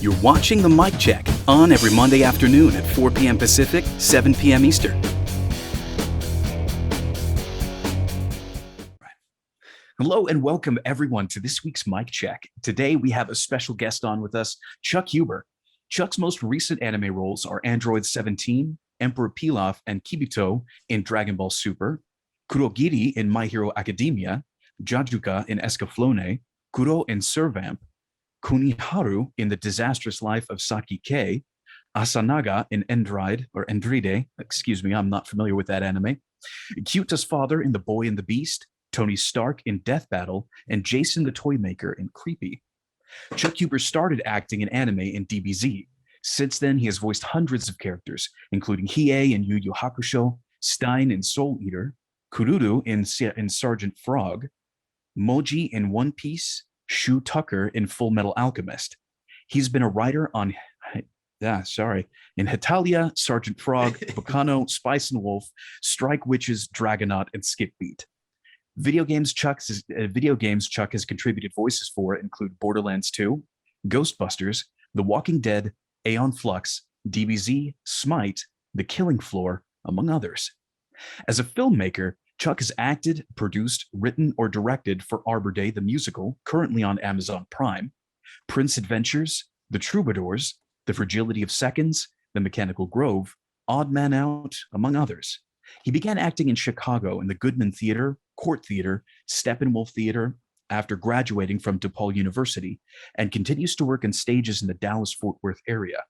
You're watching the Mic Check, on every Monday afternoon at 4 p.m. Pacific, 7 p.m. Eastern. Hello and welcome everyone to this week's Mic Check. Today we have a special guest on with us, Chuck Huber. Chuck's most recent anime roles are Android 17, Emperor Pilaf, and Kibito in Dragon Ball Super, Kurogiri in My Hero Academia, Jajuka in Escaflowne, Kuro in Servamp, Kuniharu in The Disastrous Life of Saki K, Asanaga in Endride, excuse me, I'm not familiar with that anime, Kyuta's father in The Boy and the Beast, Tony Stark in Death Battle, and Jason the Toymaker in Creepy. Chuck Huber started acting in anime in DBZ. Since then, he has voiced hundreds of characters, including Hiei in Yu Yu Hakusho, Stein in Soul Eater, Kururu in Sergeant Frog, Moji in One Piece, Shu Tucker in Full Metal Alchemist. He's been a writer on, in Hetalia, Sergeant Frog, Volcano, Spice and Wolf, Strike Witches, Dragonaut, and Skip Beat. Video games Chuck has contributed voices for include Borderlands 2, Ghostbusters, The Walking Dead, Aeon Flux, DBZ, Smite, The Killing Floor, among others. As a filmmaker, Chuck has acted, produced, written, or directed for Arbor Day the Musical, currently on Amazon Prime, Prince Adventures, The Troubadours, The Fragility of Seconds, The Mechanical Grove, Odd Man Out, among others. He began acting in Chicago in the Goodman Theater, Court Theater, Steppenwolf Theater after graduating from DePaul University, and continues to work on stages in the Dallas-Fort Worth area.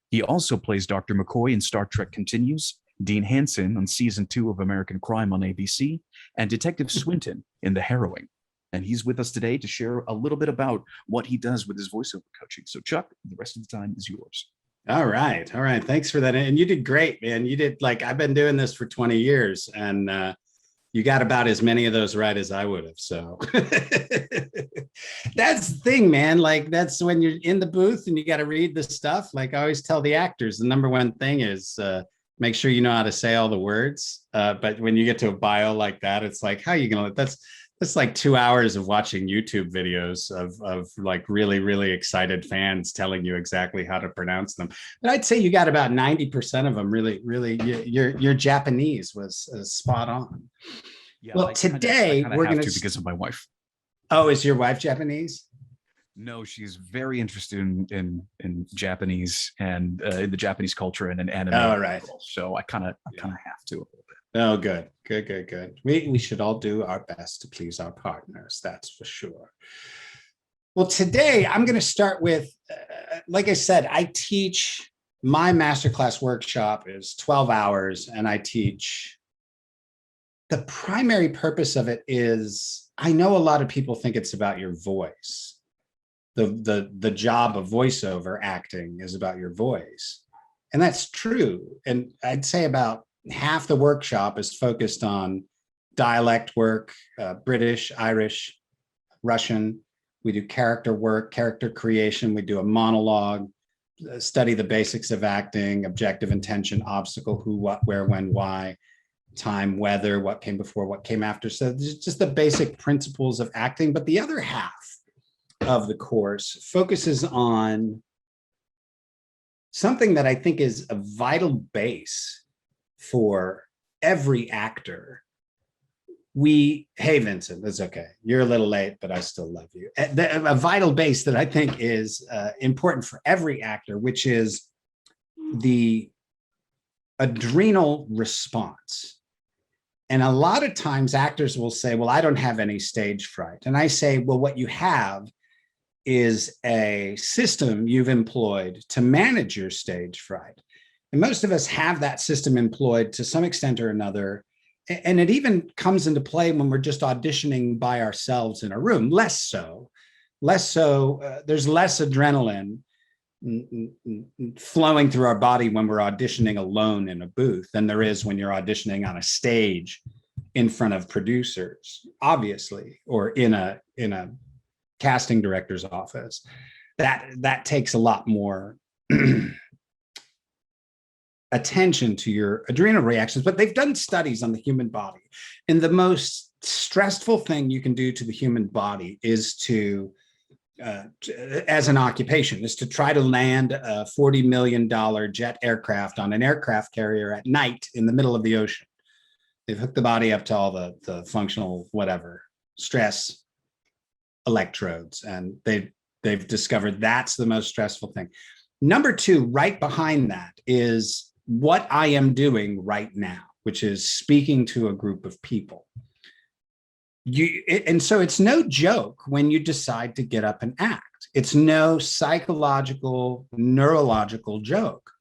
He also plays Dr. McCoy in Star Trek Continues, Dean Hansen on Season 2 of American Crime on ABC, and Detective Swinton in The Harrowing. And he's with us today to share a little bit about what he does with his voiceover coaching. So Chuck, the rest of the time is yours. All right. Thanks for that. And you did great, man. You did, I've been doing this for 20 years and you got about as many of those right as I would have. So that's the thing, man. That's when you're in the booth and you got to read the stuff. I always tell the actors, the number one thing is make sure you know how to say all the words. But when you get to a bio like that, it's like, how are you going to, that's like 2 hours of watching YouTube videos of really, really excited fans telling you exactly how to pronounce them. But I'd say you got about 90% of them really, your Japanese was spot on. Yeah, well, today we're going to, because of my wife. Oh, is your wife Japanese? No, she's very interested in Japanese and in the Japanese culture and in anime. Oh, right. So I kind of have to a little bit. Oh, good. We should all do our best to please our partners. That's for sure. Well, today I'm going to start with, like I said, I teach, my masterclass workshop is 12 hours and I teach. The primary purpose of it is, I know a lot of people think it's about your voice. The job of voiceover acting is about your voice. And that's true. And I'd say about half the workshop is focused on dialect work, British, Irish, Russian. We do character work, character creation. We do a monologue, study the basics of acting, objective, intention, obstacle, who, what, where, when, why, time, weather, what came before, what came after. So just the basic principles of acting. But the other half of the course focuses on something that I think is a vital base for every actor. Hey, Vincent, that's okay. You're a little late, but I still love you. A vital base that I think is important for every actor, which is the adrenal response. And a lot of times actors will say, well, I don't have any stage fright. And I say, well, what you have is a system you've employed to manage your stage fright. And most of us have that system employed to some extent or another. And it even comes into play when we're just auditioning by ourselves in a room, less so. There's less adrenaline flowing through our body when we're auditioning alone in a booth than there is when you're auditioning on a stage in front of producers, obviously, or in a casting director's office. That takes a lot more attention to your adrenal reactions, but they've done studies on the human body. And the most stressful thing you can do to the human body is to as an occupation is to try to land a $40 million jet aircraft on an aircraft carrier at night in the middle of the ocean. They've hooked the body up to all the functional whatever stress electrodes, and they've discovered that's the most stressful thing. Number two, right behind that, is what I am doing right now, which is speaking to a group of people. And so it's no joke when you decide to get up and act. It's no psychological, neurological joke.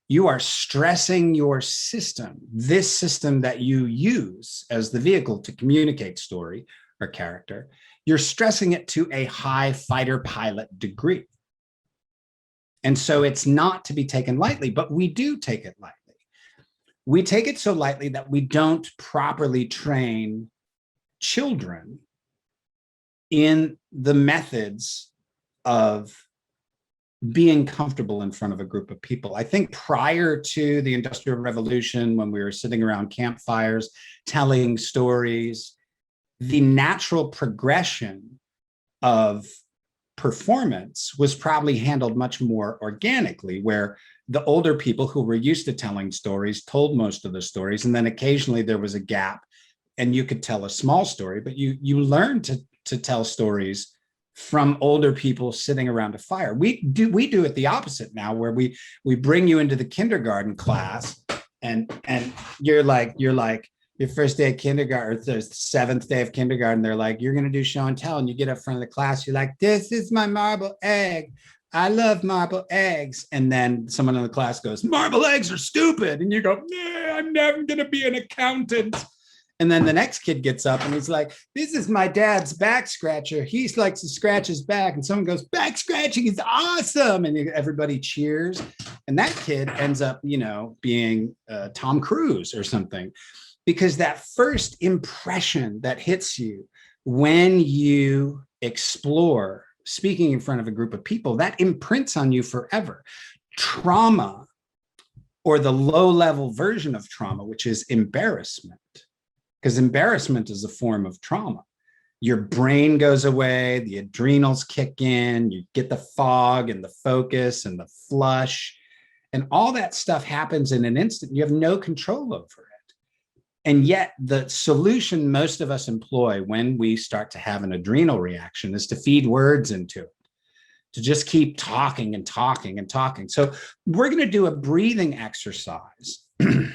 You are stressing your system, this system that you use as the vehicle to communicate story or character. You're stressing it to a high fighter pilot degree. And so it's not to be taken lightly, but we do take it lightly. We take it so lightly that we don't properly train children in the methods of being comfortable in front of a group of people. I think prior to the Industrial Revolution, when we were sitting around campfires, telling stories, the natural progression of performance was probably handled much more organically, where the older people who were used to telling stories told most of the stories, and then occasionally there was a gap and you could tell a small story, but you learn to tell stories from older people sitting around a fire. We do it the opposite now, where we bring you into the kindergarten class, and you're like your first day of kindergarten, or the seventh day of kindergarten, they're like, you're going to do show and tell, and you get up front of the class, you're like, this is my marble egg, I love marble eggs. And then someone in the class goes, marble eggs are stupid, and you go, nah, I'm never going to be an accountant. And then the next kid gets up and he's like, this is my dad's back scratcher. He likes to scratch his back. And someone goes, back scratching is awesome. And everybody cheers. And that kid ends up, being Tom Cruise or something, because that first impression that hits you when you explore speaking in front of a group of people, that imprints on you forever. Trauma, or the low-level version of trauma, which is embarrassment, because embarrassment is a form of trauma. Your brain goes away, the adrenals kick in, you get the fog and the focus and the flush, and all that stuff happens in an instant. You have no control over it. And yet the solution most of us employ when we start to have an adrenal reaction is to feed words into it, to just keep talking and talking and talking. So we're going to do a breathing exercise, and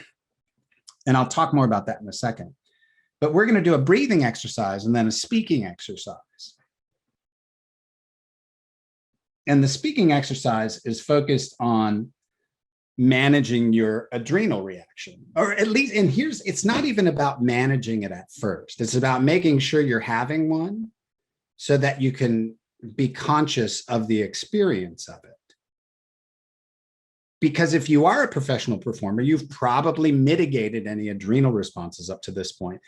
I'll talk more about that in a second. But we're going to do a breathing exercise and then a speaking exercise. And the speaking exercise is focused on managing your adrenal reaction, or at least, and it's not even about managing it at first. It's about making sure you're having one so that you can be conscious of the experience of it. Because if you are a professional performer, you've probably mitigated any adrenal responses up to this point.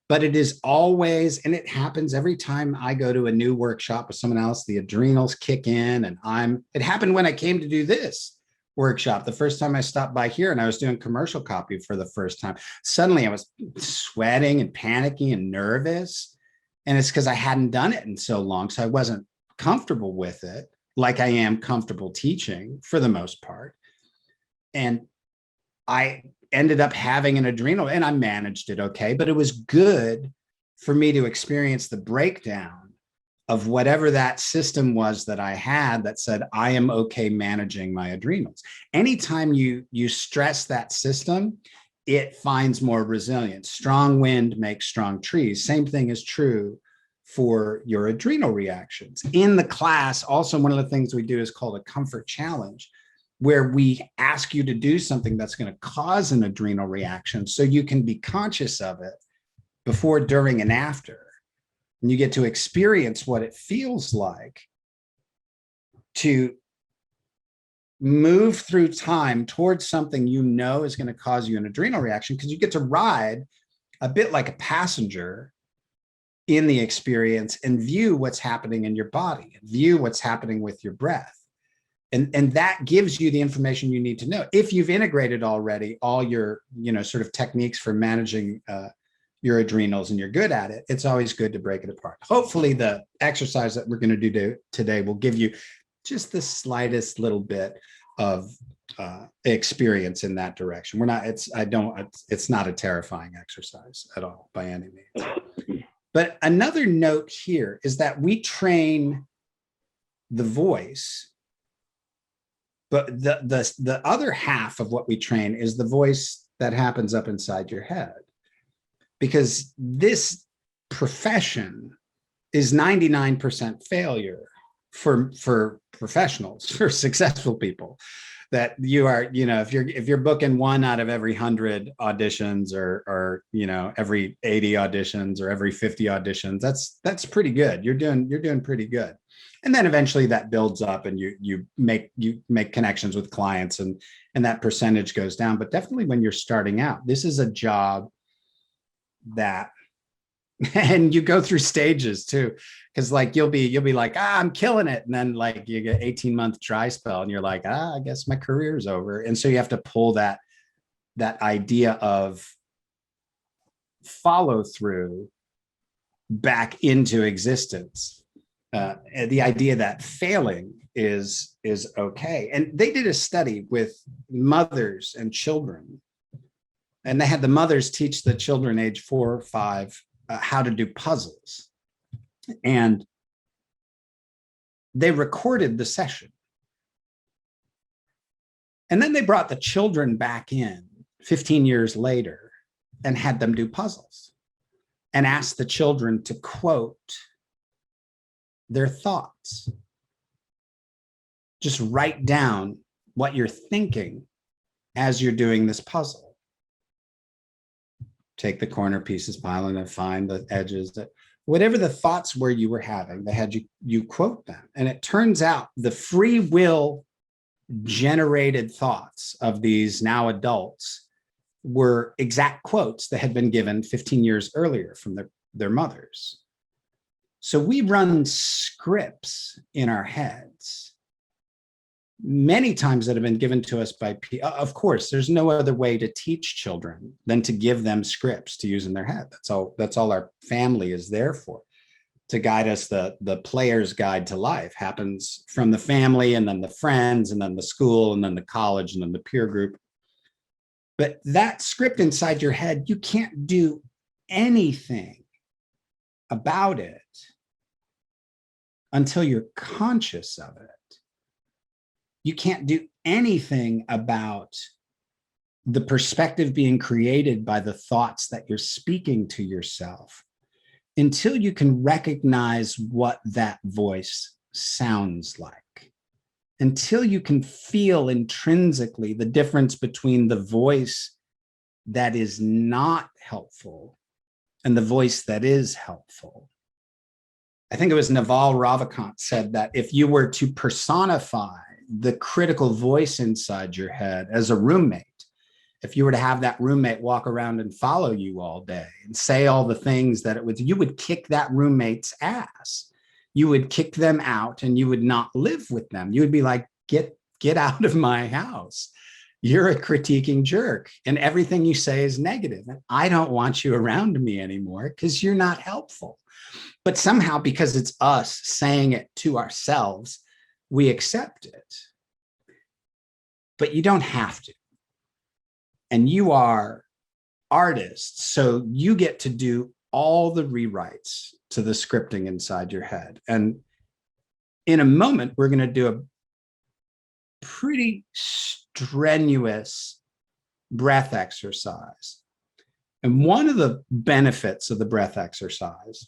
But it is always, and it happens every time I go to a new workshop with someone else, the adrenals kick in, and it happened when I came to do this workshop. The first time I stopped by here and I was doing commercial copy for the first time, suddenly I was sweating and panicking and nervous. And it's because I hadn't done it in so long. So I wasn't comfortable with it like I am comfortable teaching for the most part. And I ended up having an adrenal, and I managed it okay, but it was good for me to experience the breakdown of whatever that system was that I had that said, I am okay managing my adrenals. Anytime you stress that system, it finds more resilience. Strong wind makes strong trees. Same thing is true for your adrenal reactions. In the class, also, one of the things we do is called a comfort challenge, where we ask you to do something that's going to cause an adrenal reaction so you can be conscious of it before, during, and after. And you get to experience what it feels like to move through time towards something you know is going to cause you an adrenal reaction, because you get to ride a bit like a passenger in the experience and view what's happening in your body, view what's happening with your breath. And that gives you the information you need to know. If you've integrated already all your, sort of techniques for managing your adrenals and you're good at it, it's always good to break it apart. Hopefully the exercise that we're going to do today will give you just the slightest little bit of experience in that direction. We're not, it's not a terrifying exercise at all by any means. But another note here is that we train the voice, but the other half of what we train is the voice that happens up inside your head. Because this profession is 99% failure for professionals, for successful people. That you are, if you're booking 1 out of every 100 auditions or every 80 auditions or every 50 auditions, that's pretty good. You're doing pretty good. And then eventually that builds up and you make connections with clients and that percentage goes down. But definitely when you're starting out, this is a job that, and you go through stages too, because like you'll be like, I'm killing it, and then like you get 18-month dry spell and you're like, I guess my career's over. And so you have to pull that idea of follow through back into existence. The idea that failing is okay. And they did a study with mothers and children, and they had the mothers teach the children age 4 or 5 how to do puzzles. And they recorded the session. And then they brought the children back in 15 years later and had them do puzzles and asked the children to quote their thoughts. Just write down what you're thinking as you're doing this puzzle. Take the corner pieces, pile them, and find the edges. Whatever the thoughts were you were having, they had you quote them. And it turns out the free will generated thoughts of these now adults were exact quotes that had been given 15 years earlier from their mothers. So we run scripts in our heads many times that have been given to us by people. Of course, there's no other way to teach children than to give them scripts to use in their head. That's all our family is there for, to guide us. The player's guide to life happens from the family, and then the friends, and then the school, and then the college, and then the peer group. But that script inside your head, you can't do anything about it until you're conscious of it. You can't do anything about the perspective being created by the thoughts that you're speaking to yourself until you can recognize what that voice sounds like, until you can feel intrinsically the difference between the voice that is not helpful and the voice that is helpful. I think it was Naval Ravikant said that if you were to personify the critical voice inside your head as a roommate, if you were to have that roommate walk around and follow you all day and say all the things that it would, you would kick that roommate's ass. You would kick them out and you would not live with them. You would be like, get out of my house. You're a critiquing jerk and everything you say is negative. And I don't want you around me anymore because you're not helpful. But somehow, because it's us saying it to ourselves, we accept it. But you don't have to. And you are artists, so you get to do all the rewrites to the scripting inside your head. And in a moment, we're going to do a pretty strenuous breath exercise. And one of the benefits of the breath exercise,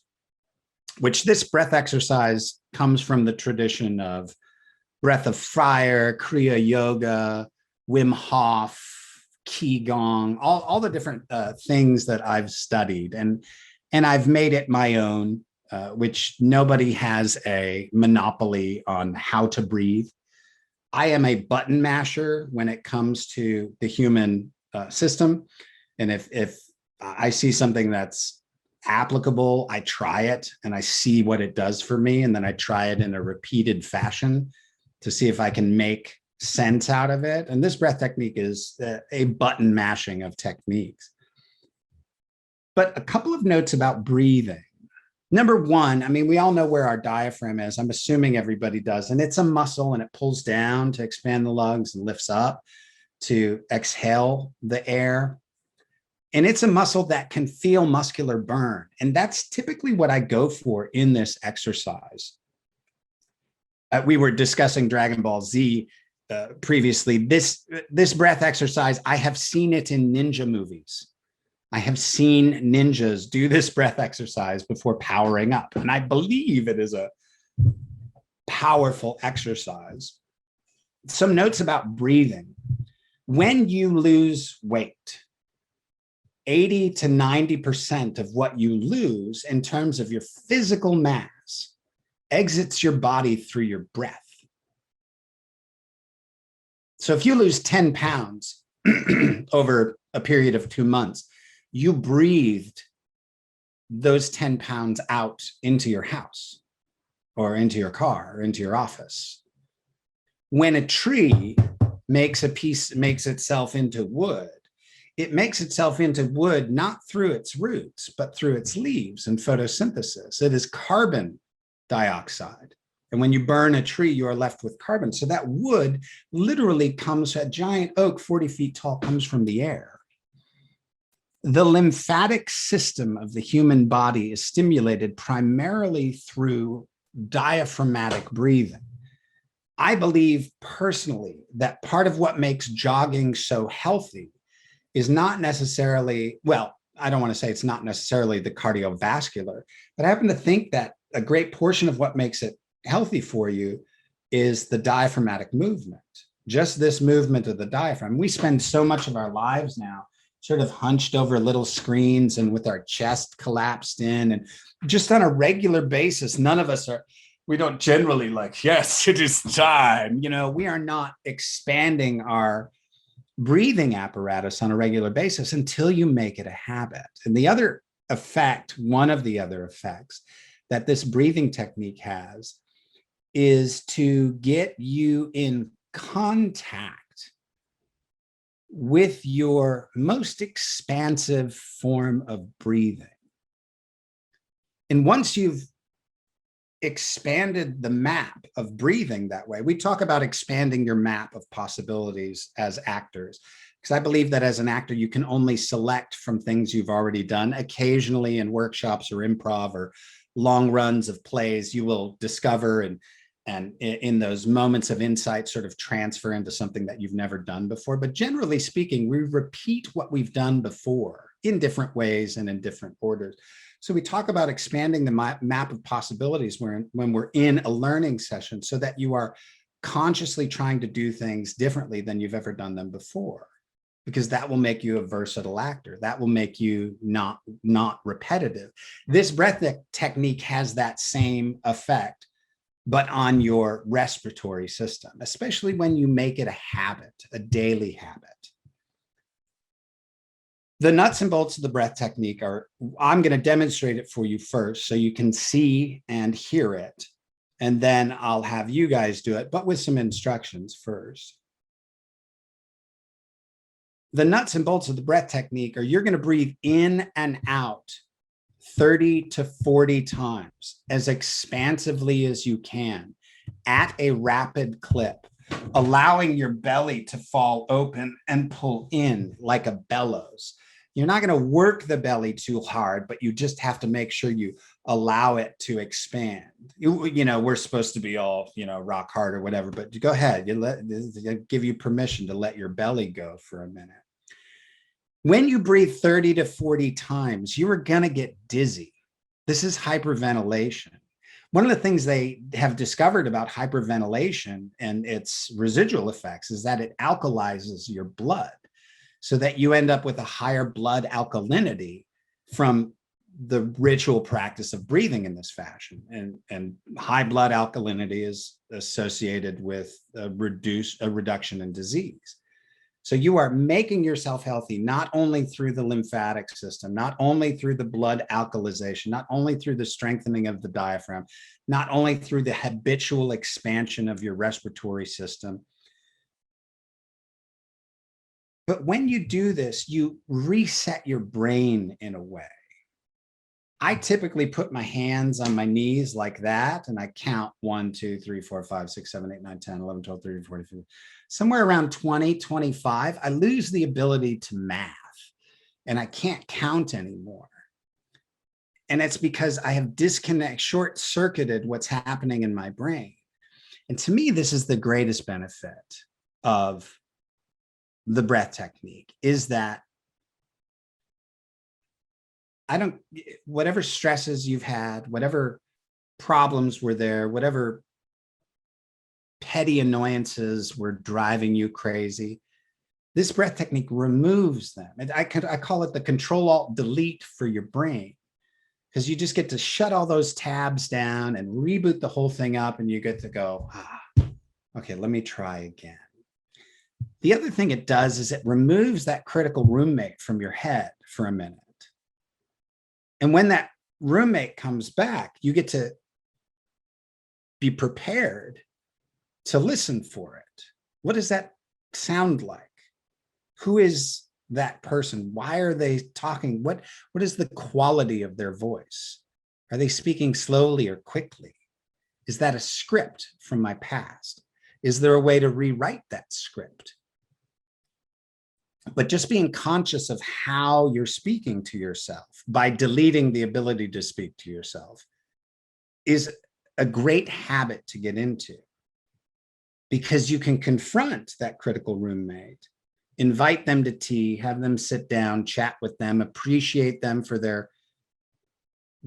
which this breath exercise comes from the tradition of breath of fire, Kriya Yoga, Wim Hof, Qigong, all the different things that I've studied. And I've made it my own, which nobody has a monopoly on how to breathe. I am a button masher when it comes to the human system. And if I see something that's applicable, I try it and I see what it does for me. And then I try it in a repeated fashion to see if I can make sense out of it. And this breath technique is a button mashing of techniques. But a couple of notes about breathing. Number one, I mean, we all know where our diaphragm is. I'm assuming everybody does. And it's a muscle and it pulls down to expand the lungs and lifts up to exhale the air. And it's a muscle that can feel muscular burn. And that's typically what I go for in this exercise. We were discussing Dragon Ball Z previously. This breath exercise, I have seen it in ninja movies. I have seen ninjas do this breath exercise before powering up. And I believe it is a powerful exercise. Some notes about breathing. When you lose weight, 80 to 90% of what you lose in terms of your physical mass exits your body through your breath. So if you lose 10 pounds over a period of 2 months, you breathed those 10 pounds out into your house or into your car or into your office. When a tree makes itself into wood, it makes itself into wood not through its roots, but through its leaves and photosynthesis. It is carbon dioxide. And when you burn a tree, you are left with carbon. So that wood literally comes, a giant oak 40 feet tall comes from the air. The lymphatic system of the human body is stimulated primarily through diaphragmatic breathing. I believe personally that part of what makes jogging so healthy is not necessarily, well, I don't want to say it's not necessarily the cardiovascular, but I happen to think that a great portion of what makes it healthy for you is the diaphragmatic movement, just this movement of the diaphragm. We spend so much of our lives now sort of hunched over little screens and with our chest collapsed in, and just on a regular basis, none of us are, we don't generally like, yes, it is time. You know, we are not expanding our breathing apparatus on a regular basis until you make it a habit. And the other effect, one of the other effects that this breathing technique has is to get you in contact with your most expansive form of breathing. And once you've expanded the map of breathing that way, we talk about expanding your map of possibilities as actors, because I believe that as an actor, you can only select from things you've already done. Occasionally in workshops or improv or long runs of plays, you will discover and in those moments of insight sort of transfer into something that you've never done before. But generally speaking, we repeat what we've done before in different ways and in different orders. So we talk about expanding the map of possibilities when we're in a learning session, so that you are consciously trying to do things differently than you've ever done them before, because that will make you a versatile actor. That will make you not repetitive. This breath technique has that same effect, but on your respiratory system, especially when you make it a habit, a daily habit. The nuts and bolts of the breath technique are, I'm going to demonstrate it for you first so you can see and hear it. And then I'll have you guys do it, but with some instructions first. The nuts and bolts of the breath technique are, you're going to breathe in and out 30 to 40 times as expansively as you can at a rapid clip, allowing your belly to fall open and pull in like a bellows. You're not going to work the belly too hard, but you just have to make sure you allow it to expand. You know, we're supposed to be all, you know, rock hard or whatever, but go ahead. Give you permission to let your belly go for a minute. When you breathe 30 to 40 times, you are going to get dizzy. This is hyperventilation. One of the things they have discovered about hyperventilation and its residual effects is that it alkalizes your blood, so that you end up with a higher blood alkalinity from the ritual practice of breathing in this fashion. And high blood alkalinity is associated with a reduction in disease. So you are making yourself healthy, not only through the lymphatic system, not only through the blood alkalization, not only through the strengthening of the diaphragm, not only through the habitual expansion of your respiratory system, but when you do this, you reset your brain in a way. I typically put my hands on my knees like that, and I count 1, 2, 3, 4, 5, 6, 7, 8, 9, 10, 11, 12, 13, 14, 15, somewhere around 20, 25. I lose the ability to math and I can't count anymore. And it's because I have short circuited what's happening in my brain. And to me, this is the greatest benefit of the breath technique, is that whatever stresses you've had, whatever problems were there, whatever petty annoyances were driving you crazy, this breath technique removes them. And I call it the Control-Alt-Delete for your brain, because you just get to shut all those tabs down and reboot the whole thing up, and you get to go, okay, let me try again. The other thing it does is it removes that critical roommate from your head for a minute. And when that roommate comes back, you get to be prepared to listen for it. What does that sound like? Who is that person? Why are they talking? What is the quality of their voice? Are they speaking slowly or quickly? Is that a script from my past? Is there a way to rewrite that script? But just being conscious of how you're speaking to yourself by deleting the ability to speak to yourself is a great habit to get into, because you can confront that critical roommate, invite them to tea, have them sit down, chat with them, appreciate them for their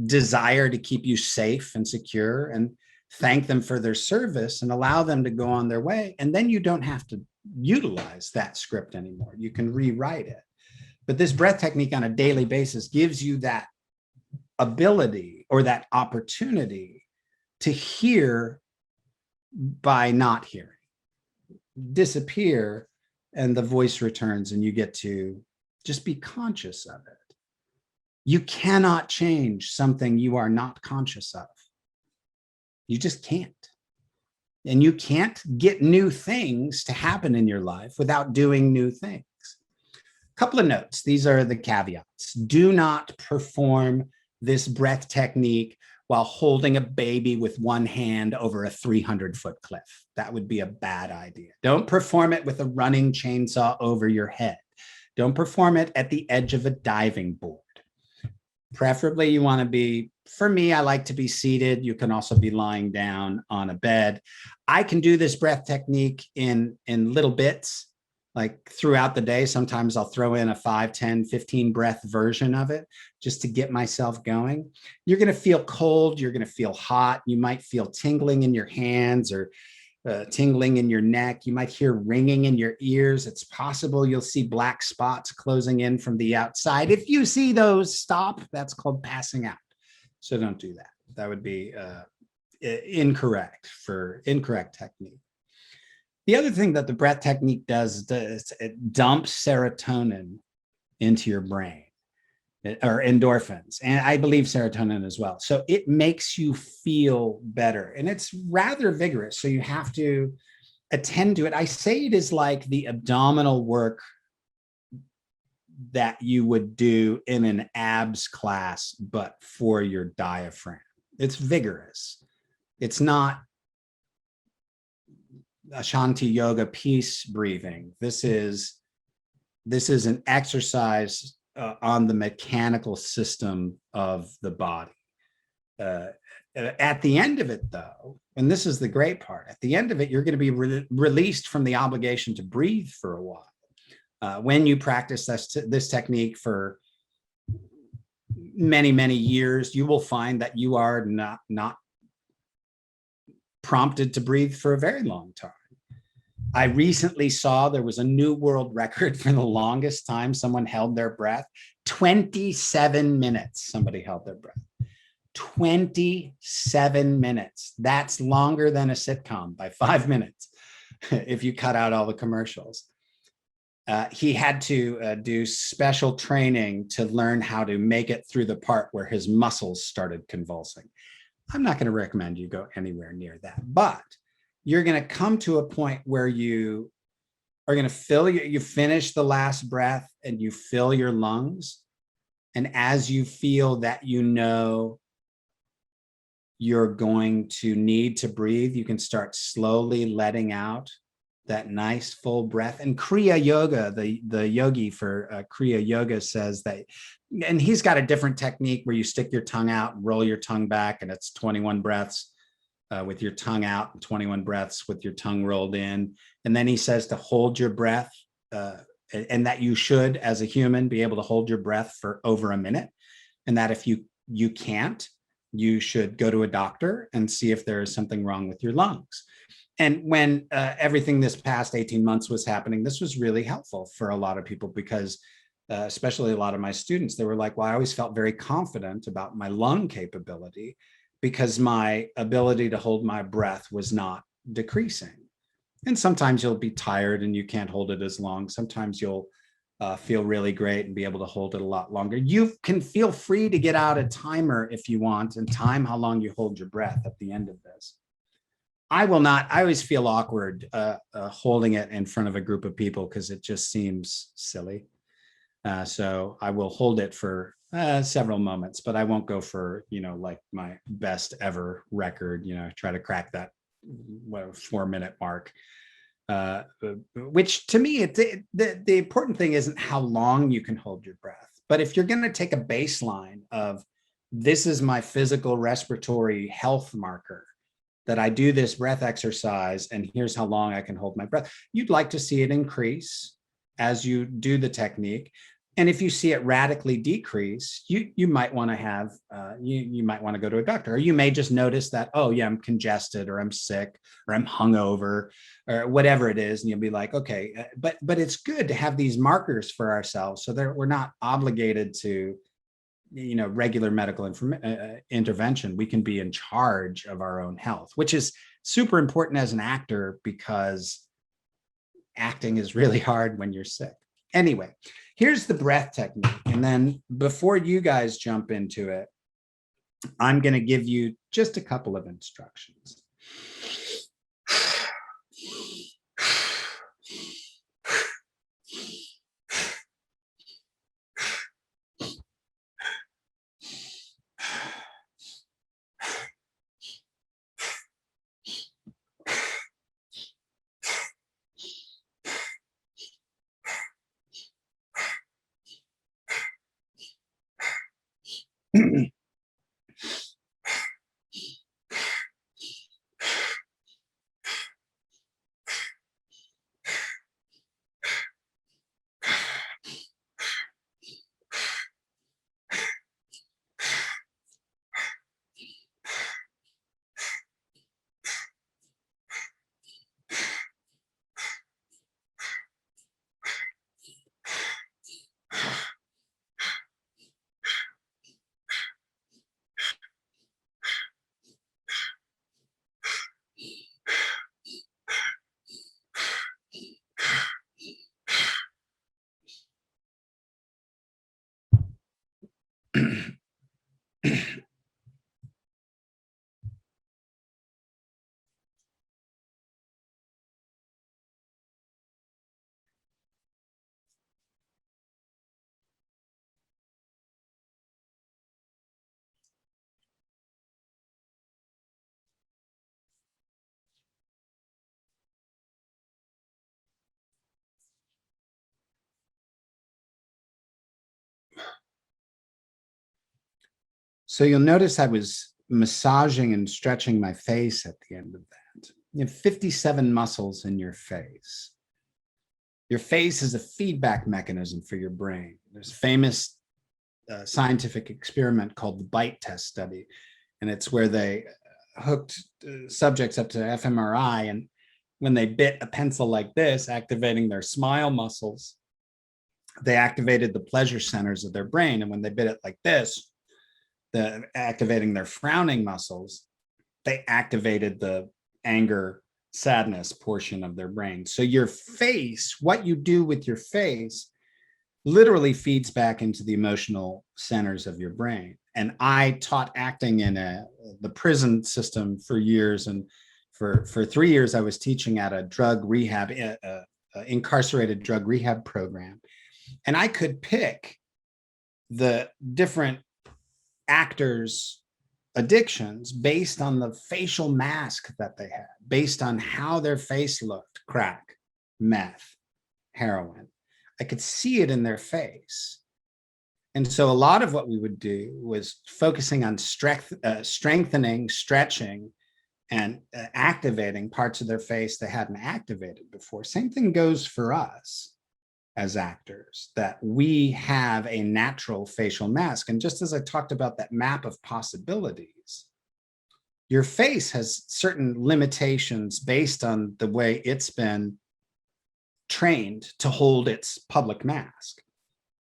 desire to keep you safe and secure, and thank them for their service and allow them to go on their way. And then you don't have to utilize that script anymore. You can rewrite it. But this breath technique on a daily basis gives you that ability or that opportunity to hear by not hearing, disappear, and the voice returns, and you get to just be conscious of it. You cannot change something you are not conscious of. You just can't. And you can't get new things to happen in your life without doing new things. A couple of notes. These are the caveats. Do not perform this breath technique while holding a baby with one hand over a 300-foot cliff. That would be a bad idea. Don't perform it with a running chainsaw over your head. Don't perform it at the edge of a diving board. Preferably, you want to be, for me, I like to be seated. You can also be lying down on a bed. I can do this breath technique in little bits, like throughout the day. Sometimes I'll throw in a 5, 10, 15 breath version of it just to get myself going. You're going to feel cold. You're going to feel hot. You might feel tingling in your hands or tingling in your neck. You might hear ringing in your ears. It's possible you'll see black spots closing in from the outside. If you see those, stop. That's called passing out. So don't do that. That would be incorrect technique. The other thing that the breath technique does is it dumps serotonin into your brain, or endorphins, and I believe serotonin as well. So it makes you feel better, and it's rather vigorous. So you have to attend to it. I say it is like the abdominal work that you would do in an abs class, but for your diaphragm. It's vigorous. It's not Ashanti yoga peace breathing. This is an exercise on the mechanical system of the body. At the end of it, though, and this is the great part, at the end of it, you're going to be released from the obligation to breathe for a while. When you practice this technique for many, many years, you will find that you are not prompted to breathe for a very long time. I recently saw there was a new world record for the longest time someone held their breath. 27 minutes somebody held their breath. 27 minutes. That's longer than a sitcom by 5 minutes if you cut out all the commercials. He had to do special training to learn how to make it through the part where his muscles started convulsing. I'm not going to recommend you go anywhere near that, but you're going to come to a point where you are going to you finish the last breath and you fill your lungs. And as you feel that you know you're going to need to breathe, you can start slowly letting out that nice full breath. And Kriya Yoga, the yogi for Kriya Yoga says that, and he's got a different technique where you stick your tongue out and roll your tongue back, and it's 21 breaths with your tongue out and 21 breaths with your tongue rolled in. And then he says to hold your breath, and that you should, as a human, be able to hold your breath for over a minute. And that if you can't, you should go to a doctor and see if there is something wrong with your lungs. And when everything this past 18 months was happening, this was really helpful for a lot of people because especially a lot of my students, they were like, well, I always felt very confident about my lung capability because my ability to hold my breath was not decreasing. And sometimes you'll be tired and you can't hold it as long. Sometimes you'll feel really great and be able to hold it a lot longer. You can feel free to get out a timer if you want and time how long you hold your breath at the end of this. I will not. I always feel awkward holding it in front of a group of people because it just seems silly. So I will hold it for several moments, but I won't go for, like my best ever record, try to crack that 4-minute mark. Which to me, the important thing isn't how long you can hold your breath, but if you're going to take a baseline of this is my physical respiratory health marker, that I do this breath exercise and here's how long I can hold my breath, you'd like to see it increase as you do the technique. And if you see it radically decrease, you might want to have, you might want to go to a doctor, or you may just notice that, oh yeah, I'm congested or I'm sick or I'm hungover or whatever it is. And you'll be like, okay, but it's good to have these markers for ourselves so that we're not obligated to, regular medical intervention. We can be in charge of our own health, which is super important as an actor because acting is really hard when you're sick. Anyway, here's the breath technique. And then before you guys jump into it, I'm going to give you just a couple of instructions. So you'll notice I was massaging and stretching my face at the end of that. You have 57 muscles in your face. Your face is a feedback mechanism for your brain. There's a famous scientific experiment called the bite test study, and it's where they hooked subjects up to fMRI, and when they bit a pencil like this, activating their smile muscles, they activated the pleasure centers of their brain. And when they bit it like this, activating their frowning muscles, they activated the anger, sadness portion of their brain. So your face, what you do with your face, literally feeds back into the emotional centers of your brain. And I taught acting in the prison system for years, and for 3 years I was teaching at a drug rehab, incarcerated drug rehab program. And I could pick the different actors' addictions based on the facial mask that they had, based on how their face looked, crack, meth, heroin. I could see it in their face. And so a lot of what we would do was focusing on strengthening, stretching, and activating parts of their face they hadn't activated before. Same thing goes for us as actors, that we have a natural facial mask. And just as I talked about that map of possibilities, your face has certain limitations based on the way it's been trained to hold its public mask,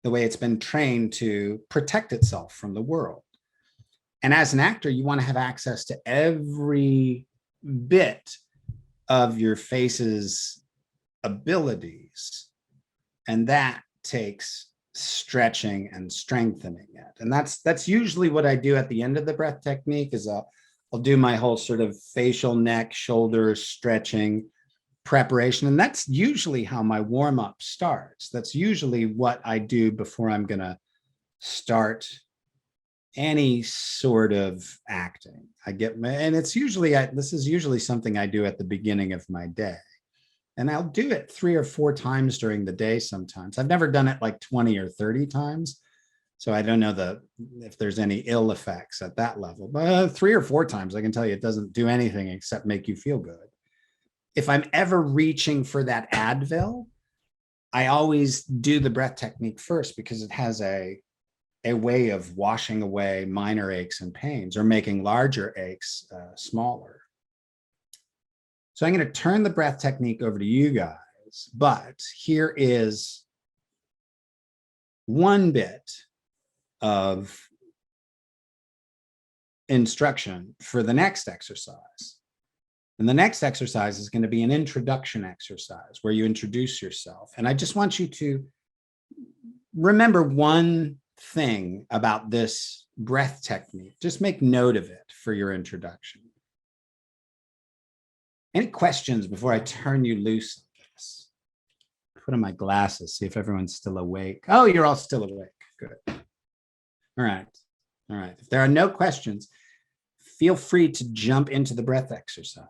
the way it's been trained to protect itself from the world. And as an actor, you want to have access to every bit of your face's abilities. And that takes stretching and strengthening it. And that's usually what I do at the end of the breath technique is I'll do my whole sort of facial, neck, shoulders stretching preparation. And that's usually how my warm up starts. That's usually what I do before I'm going to start any sort of acting. And it's usually, this is usually something I do at the beginning of my day. And I'll do it 3 or 4 times during the day sometimes. I've never done it like 20 or 30 times. So I don't know if there's any ill effects at that level. But 3 or 4 times, I can tell you it doesn't do anything except make you feel good. If I'm ever reaching for that Advil, I always do the breath technique first because it has a way of washing away minor aches and pains or making larger aches smaller. So I'm going to turn the breath technique over to you guys, but here is one bit of instruction for the next exercise. And the next exercise is going to be an introduction exercise where you introduce yourself. And I just want you to remember one thing about this breath technique. Just make note of it for your introduction. Any questions before I turn you loose on this? Put on my glasses, see if everyone's still awake. Oh, you're all still awake. Good. All right. All right. If there are no questions, feel free to jump into the breath exercise.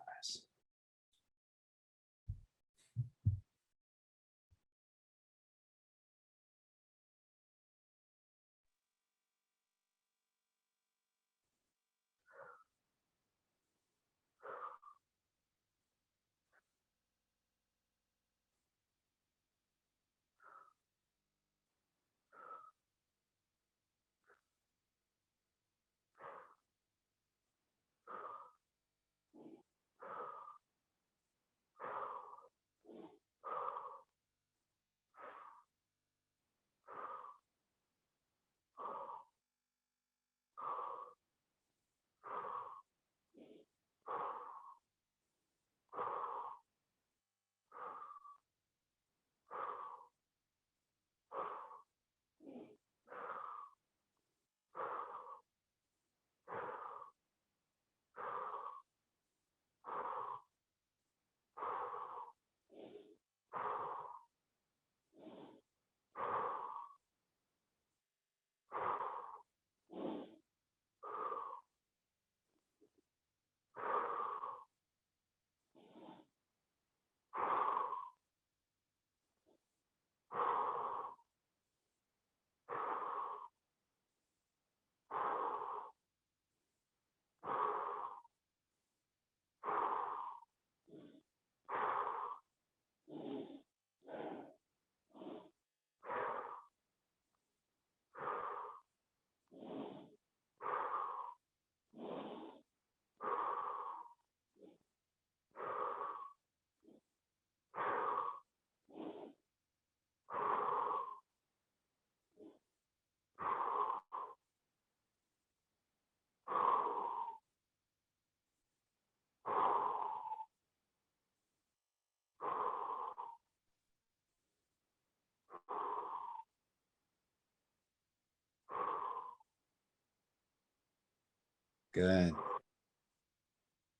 Good.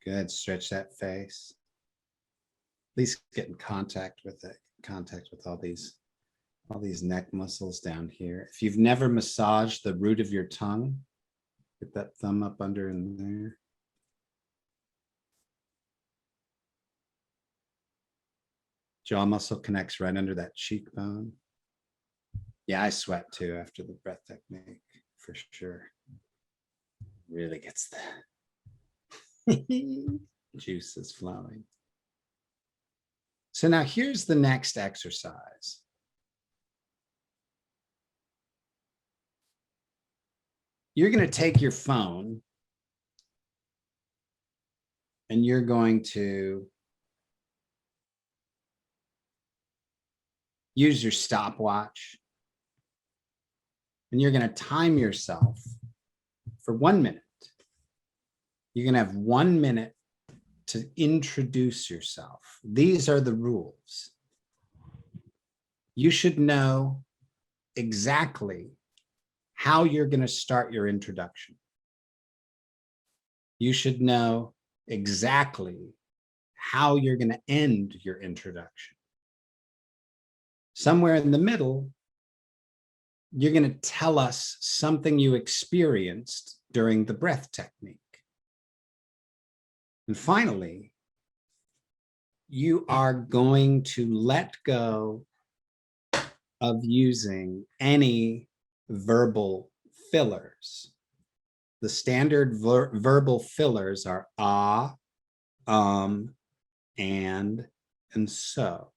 Good. Stretch that face. At least get in contact with it, contact with all these All these neck muscles down here. If you've never massaged the root of your tongue, get that thumb up under in there. Jaw muscle connects right under that cheekbone. Yeah, I sweat too after the breath technique, for sure. Really gets the juices flowing. So now here's the next exercise. You're going to take your phone and you're going to use your stopwatch and you're going to time yourself for 1 minute. You're going to have 1 minute to introduce yourself. These are the rules. You should know exactly how you're going to start your introduction. You should know exactly how you're going to end your introduction. Somewhere in the middle, you're going to tell us something you experienced during the breath technique. And finally, you are going to let go of using any verbal fillers. The standard verbal fillers are and so.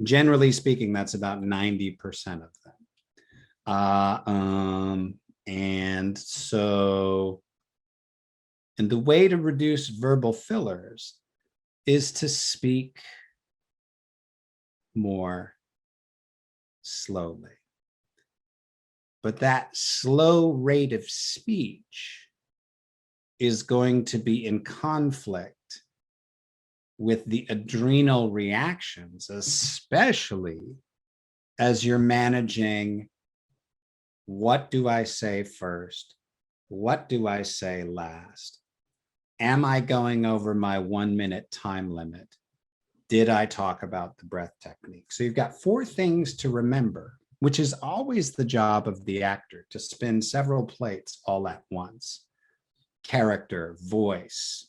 Generally speaking, that's about 90% of them. And so, and the way to reduce verbal fillers is to speak more slowly. But that slow rate of speech is going to be in conflict with the adrenal reactions, especially as you're managing what do I say first? What do I say last? Am I going over my 1 minute time limit? Did I talk about the breath technique? So you've got 4 things to remember, which is always the job of the actor, to spin several plates all at once. Character, voice,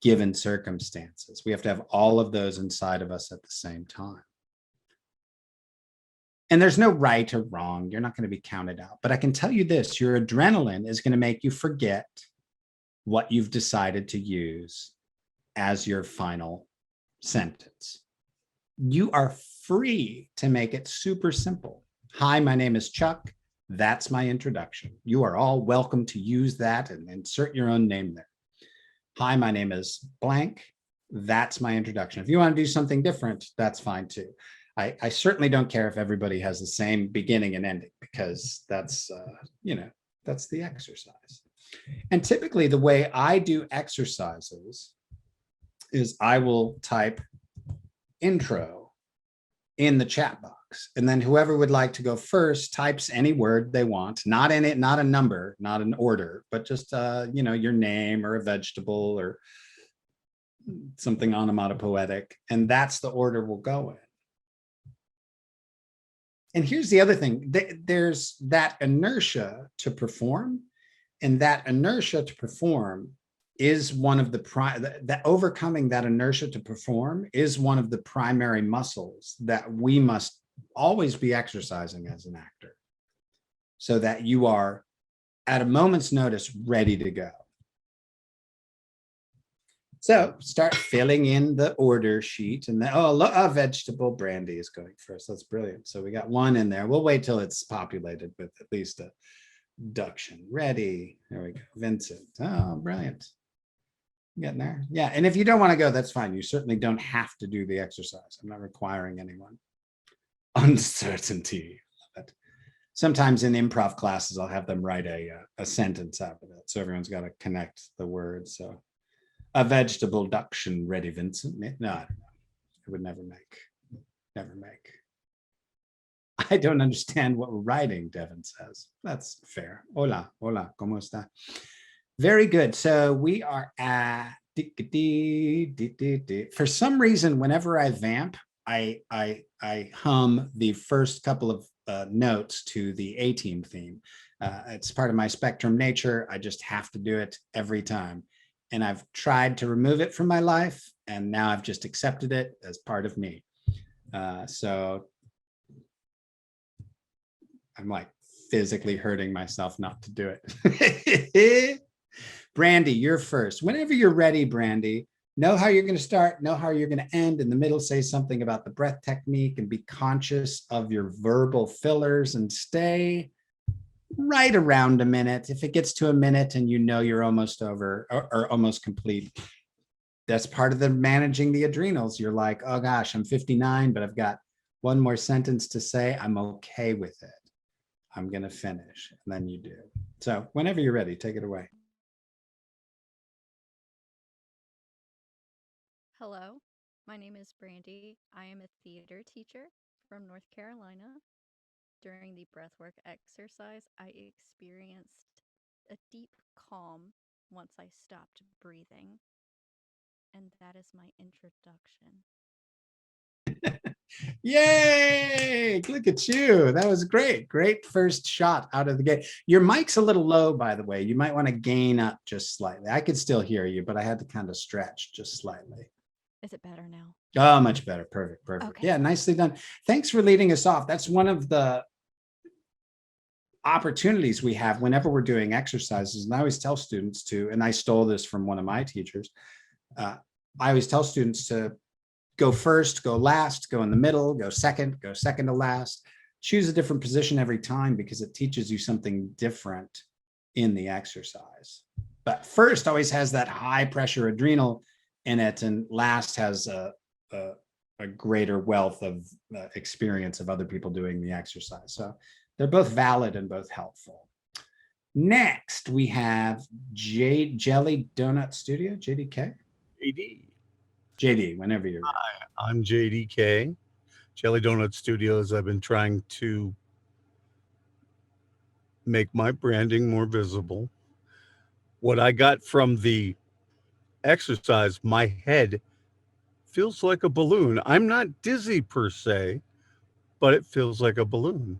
given circumstances. We have to have all of those inside of us at the same time. And there's no right or wrong. You're not going to be counted out. But I can tell you this, your adrenaline is going to make you forget what you've decided to use as your final sentence. You are free to make it super simple. Hi, my name is Chuck. That's my introduction. You are all welcome to use that and insert your own name there. Hi, my name is blank. That's my introduction. If you want to do something different, that's fine too. I certainly don't care if everybody has the same beginning and ending, because that's, that's the exercise. And typically the way I do exercises is I will type intro in the chat box, and then whoever would like to go first types any word they want, not in it, not a number, not an order, but just your name or a vegetable or something onomatopoetic, and that's the order we'll go in. And here's the other thing, there's that inertia to perform, and that inertia to perform is one of the overcoming that inertia to perform is one of the primary muscles that we must always be exercising as an actor, so that you are at a moment's notice ready to go. So start filling in the order sheet, and then, a vegetable brandy is going first. That's brilliant. So we got 1 in there. We'll wait till it's populated with at least a induction. Ready. There we go. Vincent. Oh, brilliant. Getting there. Yeah. And if you don't want to go, that's fine. You certainly don't have to do the exercise. I'm not requiring anyone. Uncertainty. Love it. Sometimes in improv classes, I'll have them write a sentence out of it. So everyone's got to connect the words. So a vegetable duction. Ready, Vincent. No, I don't know. I would never make. I don't understand what we're writing, Devin says. That's fair. Hola, ¿cómo está? Very good. So we are at, for some reason, whenever I vamp, I hum the first couple of notes to the A-Team theme. It's part of my Spectrum nature. I just have to do it every time. And I've tried to remove it from my life, and now I've just accepted it as part of me. So I'm like physically hurting myself not to do it. Brandy, you're first. Whenever you're ready, Brandy, know how you're going to start, know how you're going to end. In the middle, say something about the breath technique and be conscious of your verbal fillers and stay right around a minute. If it gets to a minute and you know you're almost over or almost complete, that's part of the managing the adrenals. You're like, oh gosh, I'm 59, but I've got one more sentence to say. I'm okay with it. I'm going to finish. And then you do. So whenever you're ready, take it away. Hello, my name is Brandy. I am a theater teacher from North Carolina. During the breathwork exercise, I experienced a deep calm once I stopped breathing. And that is my introduction. Yay! Look at you. That was great. Great first shot out of the gate. Your mic's a little low, by the way. You might want to gain up just slightly. I could still hear you, but I had to kind of stretch just slightly. Is it better now? Oh, much better. Perfect. Perfect. Okay. Yeah, nicely done. Thanks for leading us off. That's one of the opportunities we have whenever we're doing exercises. And I always tell students to, and I stole this from one of my teachers. I always tell students to go first, go last, go in the middle, go second to last. Choose a different position every time because it teaches you something different in the exercise. But first always has that high pressure adrenal in it, and last has a greater wealth of experience of other people doing the exercise. So they're both valid and both helpful. Next, we have Jelly Donut Studio, JDK. JD. JD, whenever you're ready. Hi, I'm JDK, Jelly Donut Studios. I've been trying to make my branding more visible. What I got from the exercise, my head feels like a balloon. I'm not dizzy per se, but it feels like a balloon.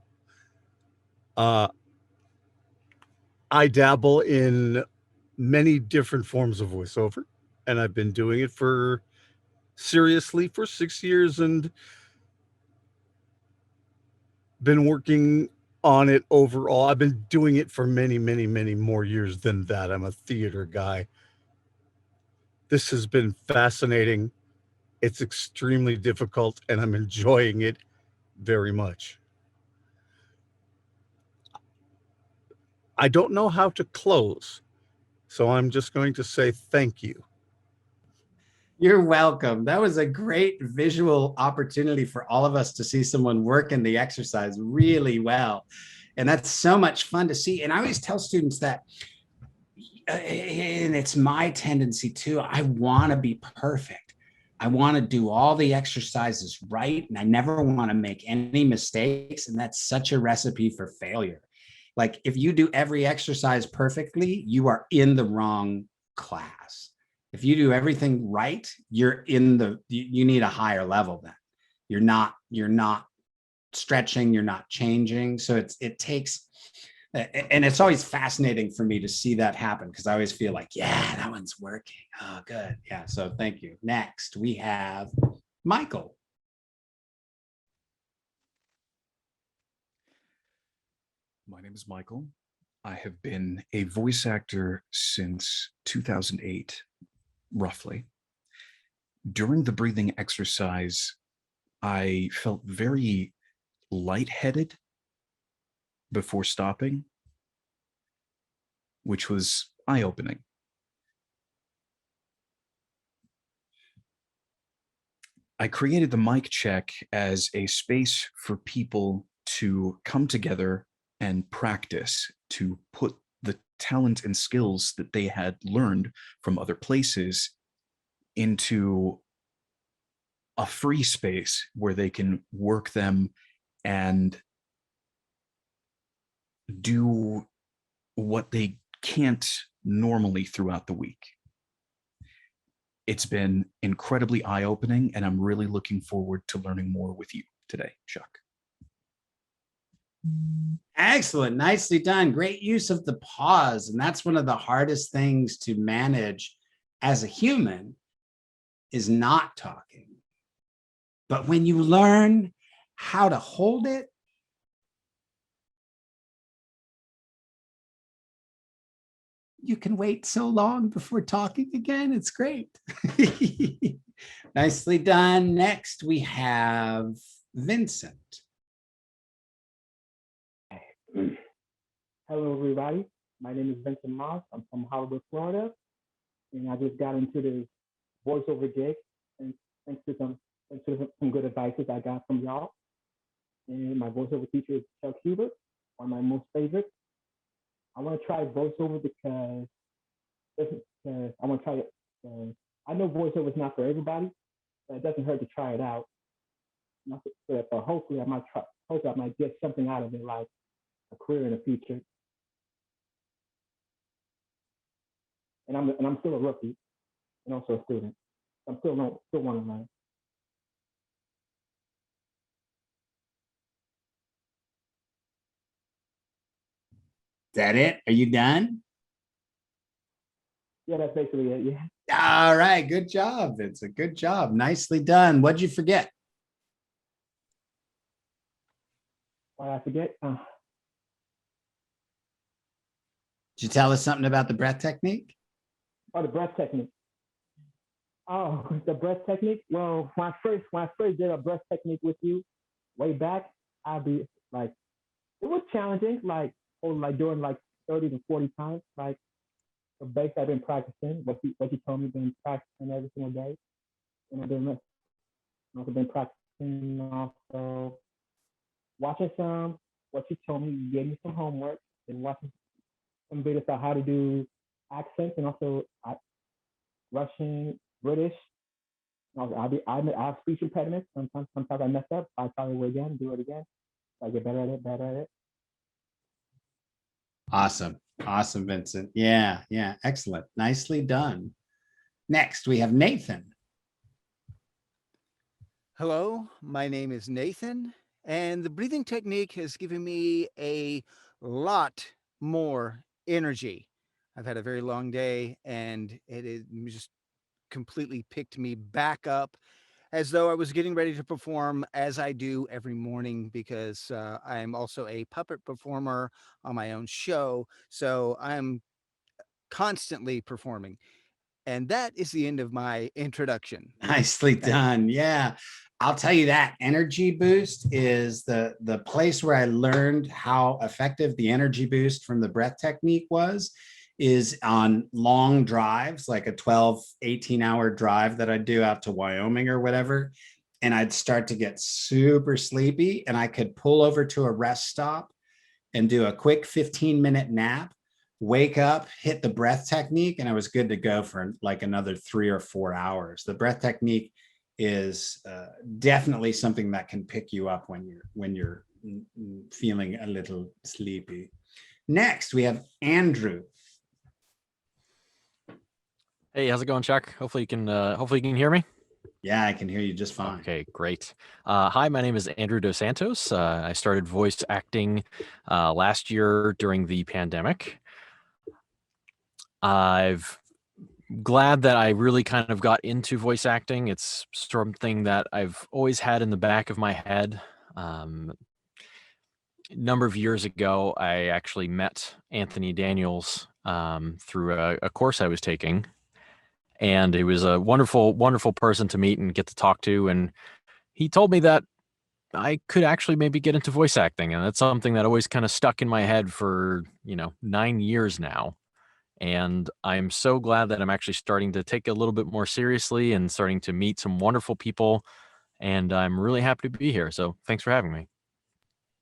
Uh, I dabble in many different forms of voiceover, and I've been doing it seriously for 6 years and been working on it overall. I've been doing it for many, many, many more years than that. I'm a theater guy. This has been fascinating. It's extremely difficult, and I'm enjoying it very much. I don't know how to close, so I'm just going to say thank you. You're welcome. That was a great visual opportunity for all of us to see someone working the exercise really well. And that's so much fun to see. And I always tell students that, and it's my tendency too, I want to be perfect. I want to do all the exercises right. And I never want to make any mistakes. And that's such a recipe for failure. Like if you do every exercise perfectly, you are in the wrong class. If you do everything right, you're in the, you need a higher level then. You're not stretching, you're not changing. So it takes, and it's always fascinating for me to see that happen because I always feel like, yeah, that one's working. Oh, good. Yeah. So thank you. Next, we have Michael. My name is Michael. I have been a voice actor since 2008, roughly. During the breathing exercise, I felt very lightheaded before stopping, which was eye-opening. I created the mic check as a space for people to come together and practice, to put the talent and skills that they had learned from other places into a free space where they can work them and do what they can't normally throughout the week. It's been incredibly eye-opening, and I'm really looking forward to learning more with you today, Chuck. Excellent. Nicely done. Great use of the pause. And that's one of the hardest things to manage as a human is not talking. But when you learn how to hold it, you can wait so long before talking again. It's great. Nicely done. Next, we have Vincent. Hello, everybody. My name is Vincent Moss. I'm from Hollywood, Florida, and I just got into this voiceover gig, and thanks to some good advices I got from y'all. And my voiceover teacher is Chuck Huber, one of my most favorites. I want to try voiceover because I want to try it. I know voiceover is not for everybody, but it doesn't hurt to try it out. But hopefully, I might try. Hopefully, I might get something out of it, like a career in the future. And I'm still a rookie and also a student. I'm still want to learn. Is that it? Are you done? Yeah, that's basically it. Yeah. All right. Good job, Vincent. Good job. Nicely done. What'd you forget? Why I forget? Did you tell us something about the breath technique? Oh, the breath technique. Oh, the breath technique. Well, when I first did a breath technique with you way back, I'd be like, it was challenging, like doing like 30 to 40 times. Like the bass I've been practicing, what you told me, been practicing every single day. And I've also been practicing also watching what you told me. You gave me some homework and watching some videos on how to do accents and also Russian, British. I have speech impediments. Sometimes I mess up. I try it again, do it again. I get better at it. Awesome. Awesome, Vincent. Yeah. Excellent. Nicely done. Next, we have Nathan. Hello, my name is Nathan, and the breathing technique has given me a lot more energy. I've had a very long day, and it is just completely picked me back up as though I was getting ready to perform as I do every morning because I am also a puppet performer on my own show. So I'm constantly performing. And that is the end of my introduction. Nicely Thanks. done. Yeah. I'll tell you that energy boost is the place where I learned how effective the energy boost from the breath technique is on long drives, like a 12, 18-hour drive that I do out to Wyoming or whatever. And I'd start to get super sleepy and I could pull over to a rest stop and do a quick 15-minute nap, wake up, hit the breath technique, and I was good to go for like another 3 or 4 hours. The breath technique is definitely something that can pick you up when you're feeling a little sleepy. Next, we have Andrew. Hey, how's it going, Chuck? Hopefully you can hear me. Yeah, I can hear you just fine. Okay, great. Hi, my name is Andrew Dos Santos. I started voice acting last year during the pandemic. I've glad that I really kind of got into voice acting. It's something that I've always had in the back of my head. A number of years ago, I actually met Anthony Daniels through a course I was taking. And he was a wonderful, wonderful person to meet and get to talk to. And he told me that I could actually maybe get into voice acting. And that's something that always kind of stuck in my head for, 9 years now. And I'm so glad that I'm actually starting to take it a little bit more seriously and starting to meet some wonderful people. And I'm really happy to be here. So thanks for having me.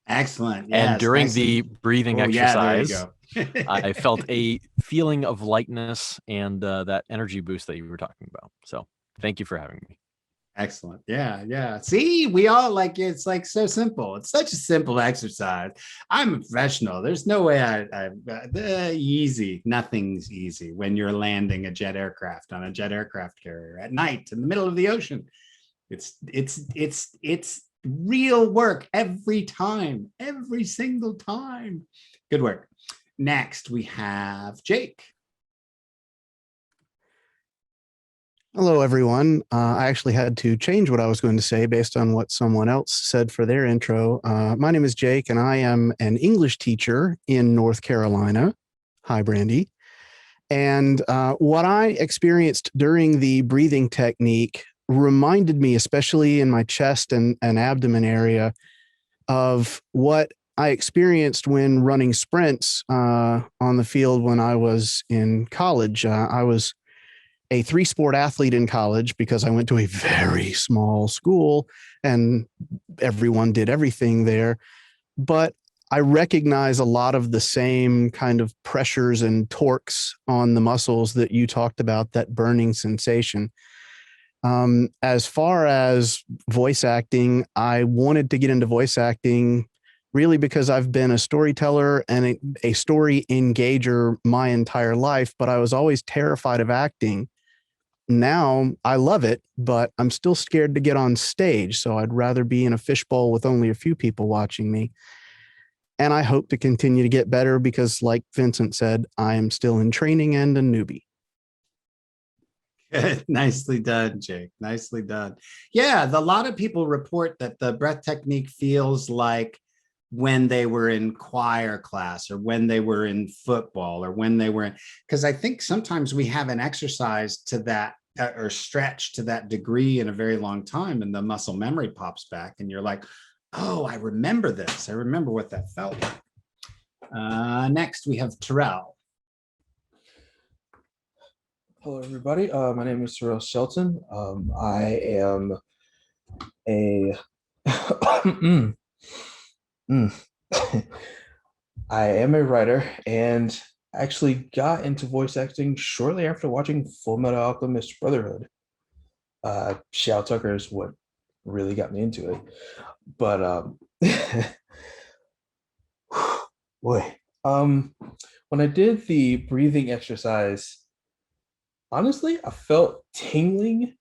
Excellent. Yeah, and during the breathing exercise, yeah, there you go. I felt a feeling of lightness and that energy boost that you were talking about. So thank you for having me. Excellent. Yeah, yeah. See, we all like it's like so simple. It's such a simple exercise. I'm a professional. There's no way easy. Nothing's easy when you're landing a jet aircraft on a jet aircraft carrier at night in the middle of the ocean. It's real work every time, every single time. Good work. Next, we have Jake. Hello, everyone. I actually had to change what I was going to say based on what someone else said for their intro. My name is Jake, and I am an English teacher in North Carolina. Hi, Brandy. And what I experienced during the breathing technique reminded me, especially in my chest and abdomen area, of what I experienced when running sprints on the field when I was in college. I was a 3-sport athlete in college because I went to a very small school and everyone did everything there. But I recognize a lot of the same kind of pressures and torques on the muscles that you talked about, that burning sensation. As far as voice acting, I wanted to get into voice acting really because I've been a storyteller and a story engager my entire life, but I was always terrified of acting. Now I love it, but I'm still scared to get on stage. So I'd rather be in a fishbowl with only a few people watching me. And I hope to continue to get better because, like Vincent said, I am still in training and a newbie. Good. Nicely done, Jake. Nicely done. Yeah, a lot of people report that the breath technique feels like when they were in choir class or when they were in football or when they were in, because I think sometimes we haven't exercised to that or stretched to that degree in a very long time, and the muscle memory pops back and you're like, oh, I remember this. I remember what that felt like. Next, we have Terrell. Hello, everybody. My name is Terrell Shelton. I am a I am a writer and actually got into voice acting shortly after watching Full Metal Alchemist Brotherhood. Shao Tucker is what really got me into it. But boy, when I did the breathing exercise, honestly, I felt tingling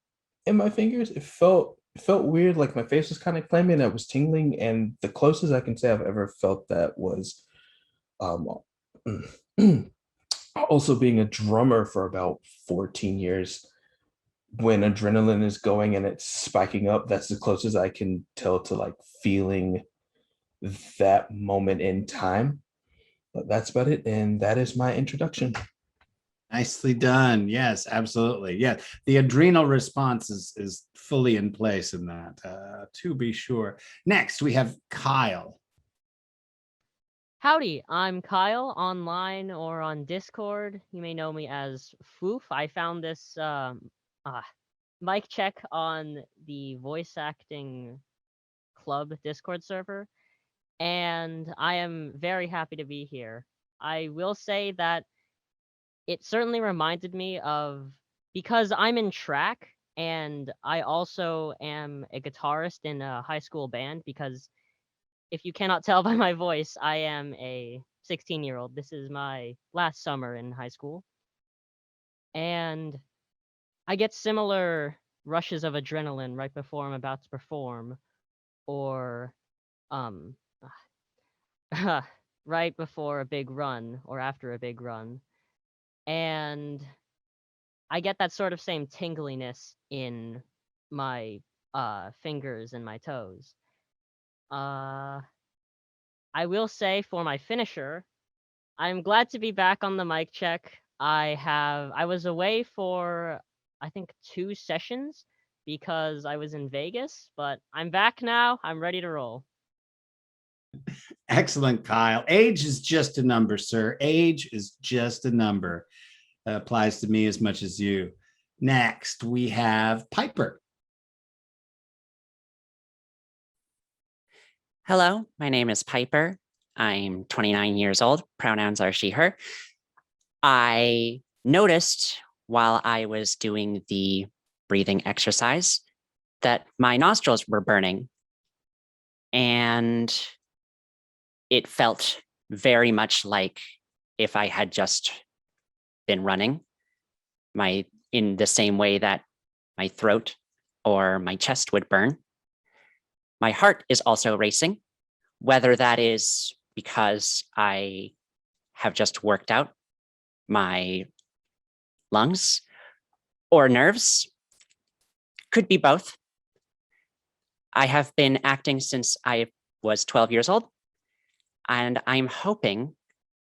in my fingers. It felt weird, like my face was kind of clammy and I was tingling. And the closest I can say I've ever felt that was also being a drummer for about 14 years. When adrenaline is going and it's spiking up, that's the closest I can tell to like feeling that moment in time. But that's about it. And that is my introduction. Nicely done. Yes, absolutely. Yeah, the adrenal response is fully in place in that, to be sure. Next, we have Kyle. Howdy, I'm Kyle, online or on Discord. You may know me as Foof. I found this mic check on the voice acting club Discord server, and I am very happy to be here. I will say that it certainly reminded me of, because I'm in track and I also am a guitarist in a high school band, because if you cannot tell by my voice, I am a 16-year-old. This is my last summer in high school. And I get similar rushes of adrenaline right before I'm about to perform, or right before a big run or after a big run. And I get that sort of same tingliness in my fingers and my toes. I will say for my finisher, I'm glad to be back on the mic check. I was away for I think 2 sessions because I was in Vegas, but I'm back now. I'm ready to roll. Excellent, Kyle. Age is just a number, sir. Age is just a number. That applies to me as much as you. Next, we have Piper. Hello, my name is Piper. I'm 29 years old. Pronouns are she, her. I noticed while I was doing the breathing exercise that my nostrils were burning. And it felt very much like if I had just been running, in the same way that my throat or my chest would burn. My heart is also racing, whether that is because I have just worked out my lungs or nerves. Could be both. I have been acting since I was 12 years old, and I'm hoping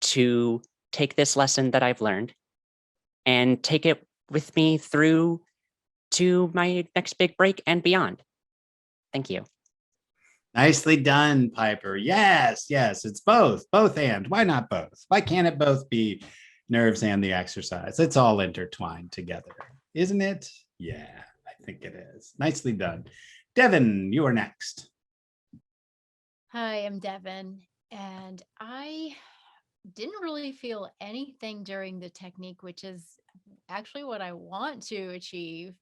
to take this lesson that I've learned and take it with me through to my next big break and beyond. Thank you. Nicely done, Piper. Yes, it's both and. Why not both? Why can't it both be nerves and the exercise? It's all intertwined together, isn't it? Yeah, I think it is. Nicely done. Devin, you are next. Hi, I'm Devin, and I didn't really feel anything during the technique, which is actually what I want to achieve,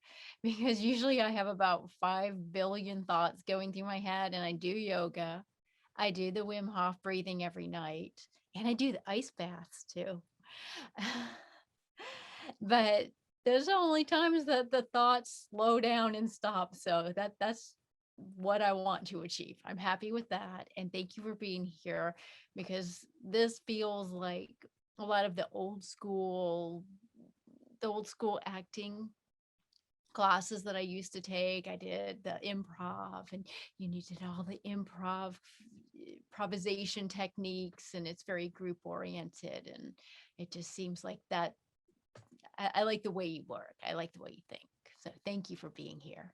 because usually I have about 5 billion thoughts going through my head, and I do yoga. I do the Wim Hof breathing every night, and I do the ice baths too. But those are only times that the thoughts slow down and stop. So that's what I want to achieve. I'm happy with that. And thank you for being here, because this feels like a lot of the old school acting classes that I used to take. I did the improv, and you needed all the improvisation techniques, and it's very group oriented. And it just seems like that. I like the way you work. I like the way you think. So thank you for being here.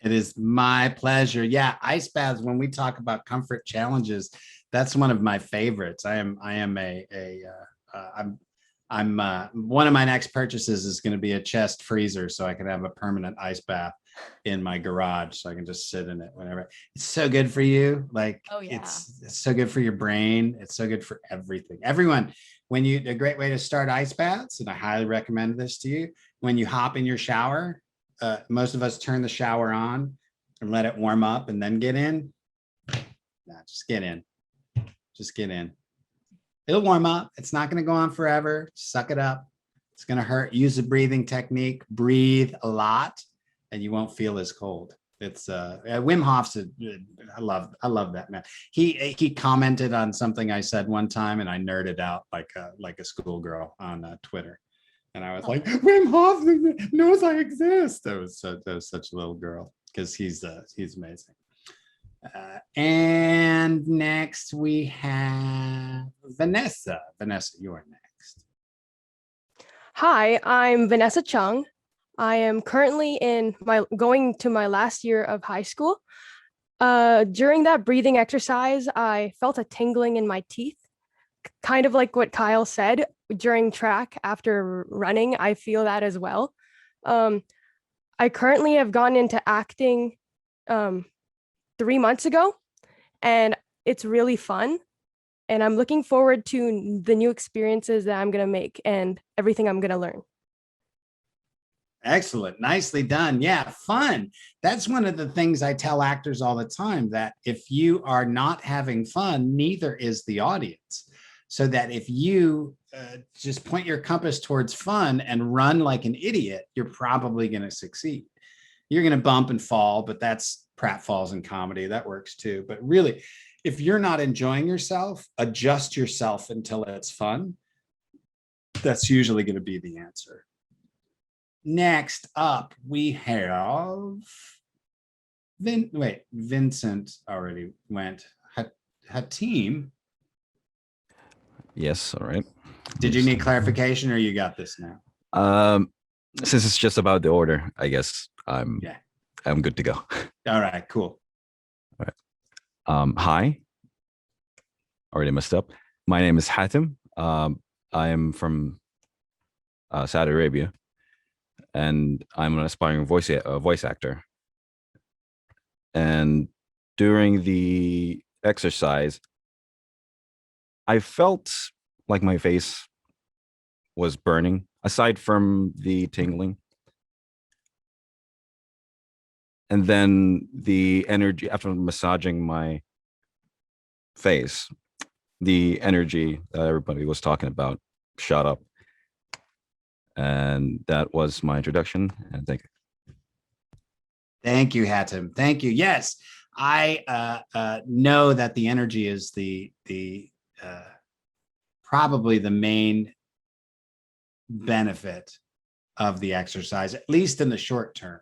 It is my pleasure. Yeah, ice baths. When we talk about comfort challenges, that's one of my favorites. I'm one of my next purchases is going to be a chest freezer, so I can have a permanent ice bath in my garage, so I can just sit in it whenever. It's so good for you. Like, Oh, yeah. it's so good for your brain. It's so good for everything. Everyone, a great way to start ice baths, and I highly recommend this to you, when you hop in your shower. Most of us turn the shower on and let it warm up and then get in. Nah, just get in. Just get in. It'll warm up. It's not going to go on forever. Suck it up. It's going to hurt. Use the breathing technique. Breathe a lot, and you won't feel as cold. It's Wim Hof's. I love that man. He commented on something I said one time, and I nerded out like a schoolgirl on Twitter. And I was like, Wim Hof knows I exist. That was such a little girl, because he's amazing. And next we have Vanessa. Vanessa, you are next. Hi, I'm Vanessa Chung. I am currently going to my last year of high school. During that breathing exercise, I felt a tingling in my teeth, kind of like what Kyle said. During track after running, I feel that as well. I currently have gone into acting 3 months ago, and it's really fun. And I'm looking forward to the new experiences that I'm going to make and everything I'm going to learn. Excellent. Nicely done. Yeah, fun. That's one of the things I tell actors all the time, that if you are not having fun, neither is the audience. So that if you just point your compass towards fun and run like an idiot, you're probably going to succeed. You're going to bump and fall, but that's pratfalls in comedy. That works too. But really, if you're not enjoying yourself, adjust yourself until it's fun. That's usually going to be the answer. Next up, we have Vincent already went. Hatim. Yes, all right. Did you need clarification, or you got this now? Since it's just about the order, I guess I'm good to go. All right, cool. All right. Hi. Already messed up. My name is Hatim. I am from Saudi Arabia, and I'm an aspiring voice actor. And during the exercise, I felt like my face was burning, aside from the tingling. and then the energy after massaging my face, the energy that everybody was talking about shot up. And that was my introduction. And thank you. Thank you, Hatem. Thank you. Yes, I know that the energy is the probably the main benefit of the exercise, at least in the short term.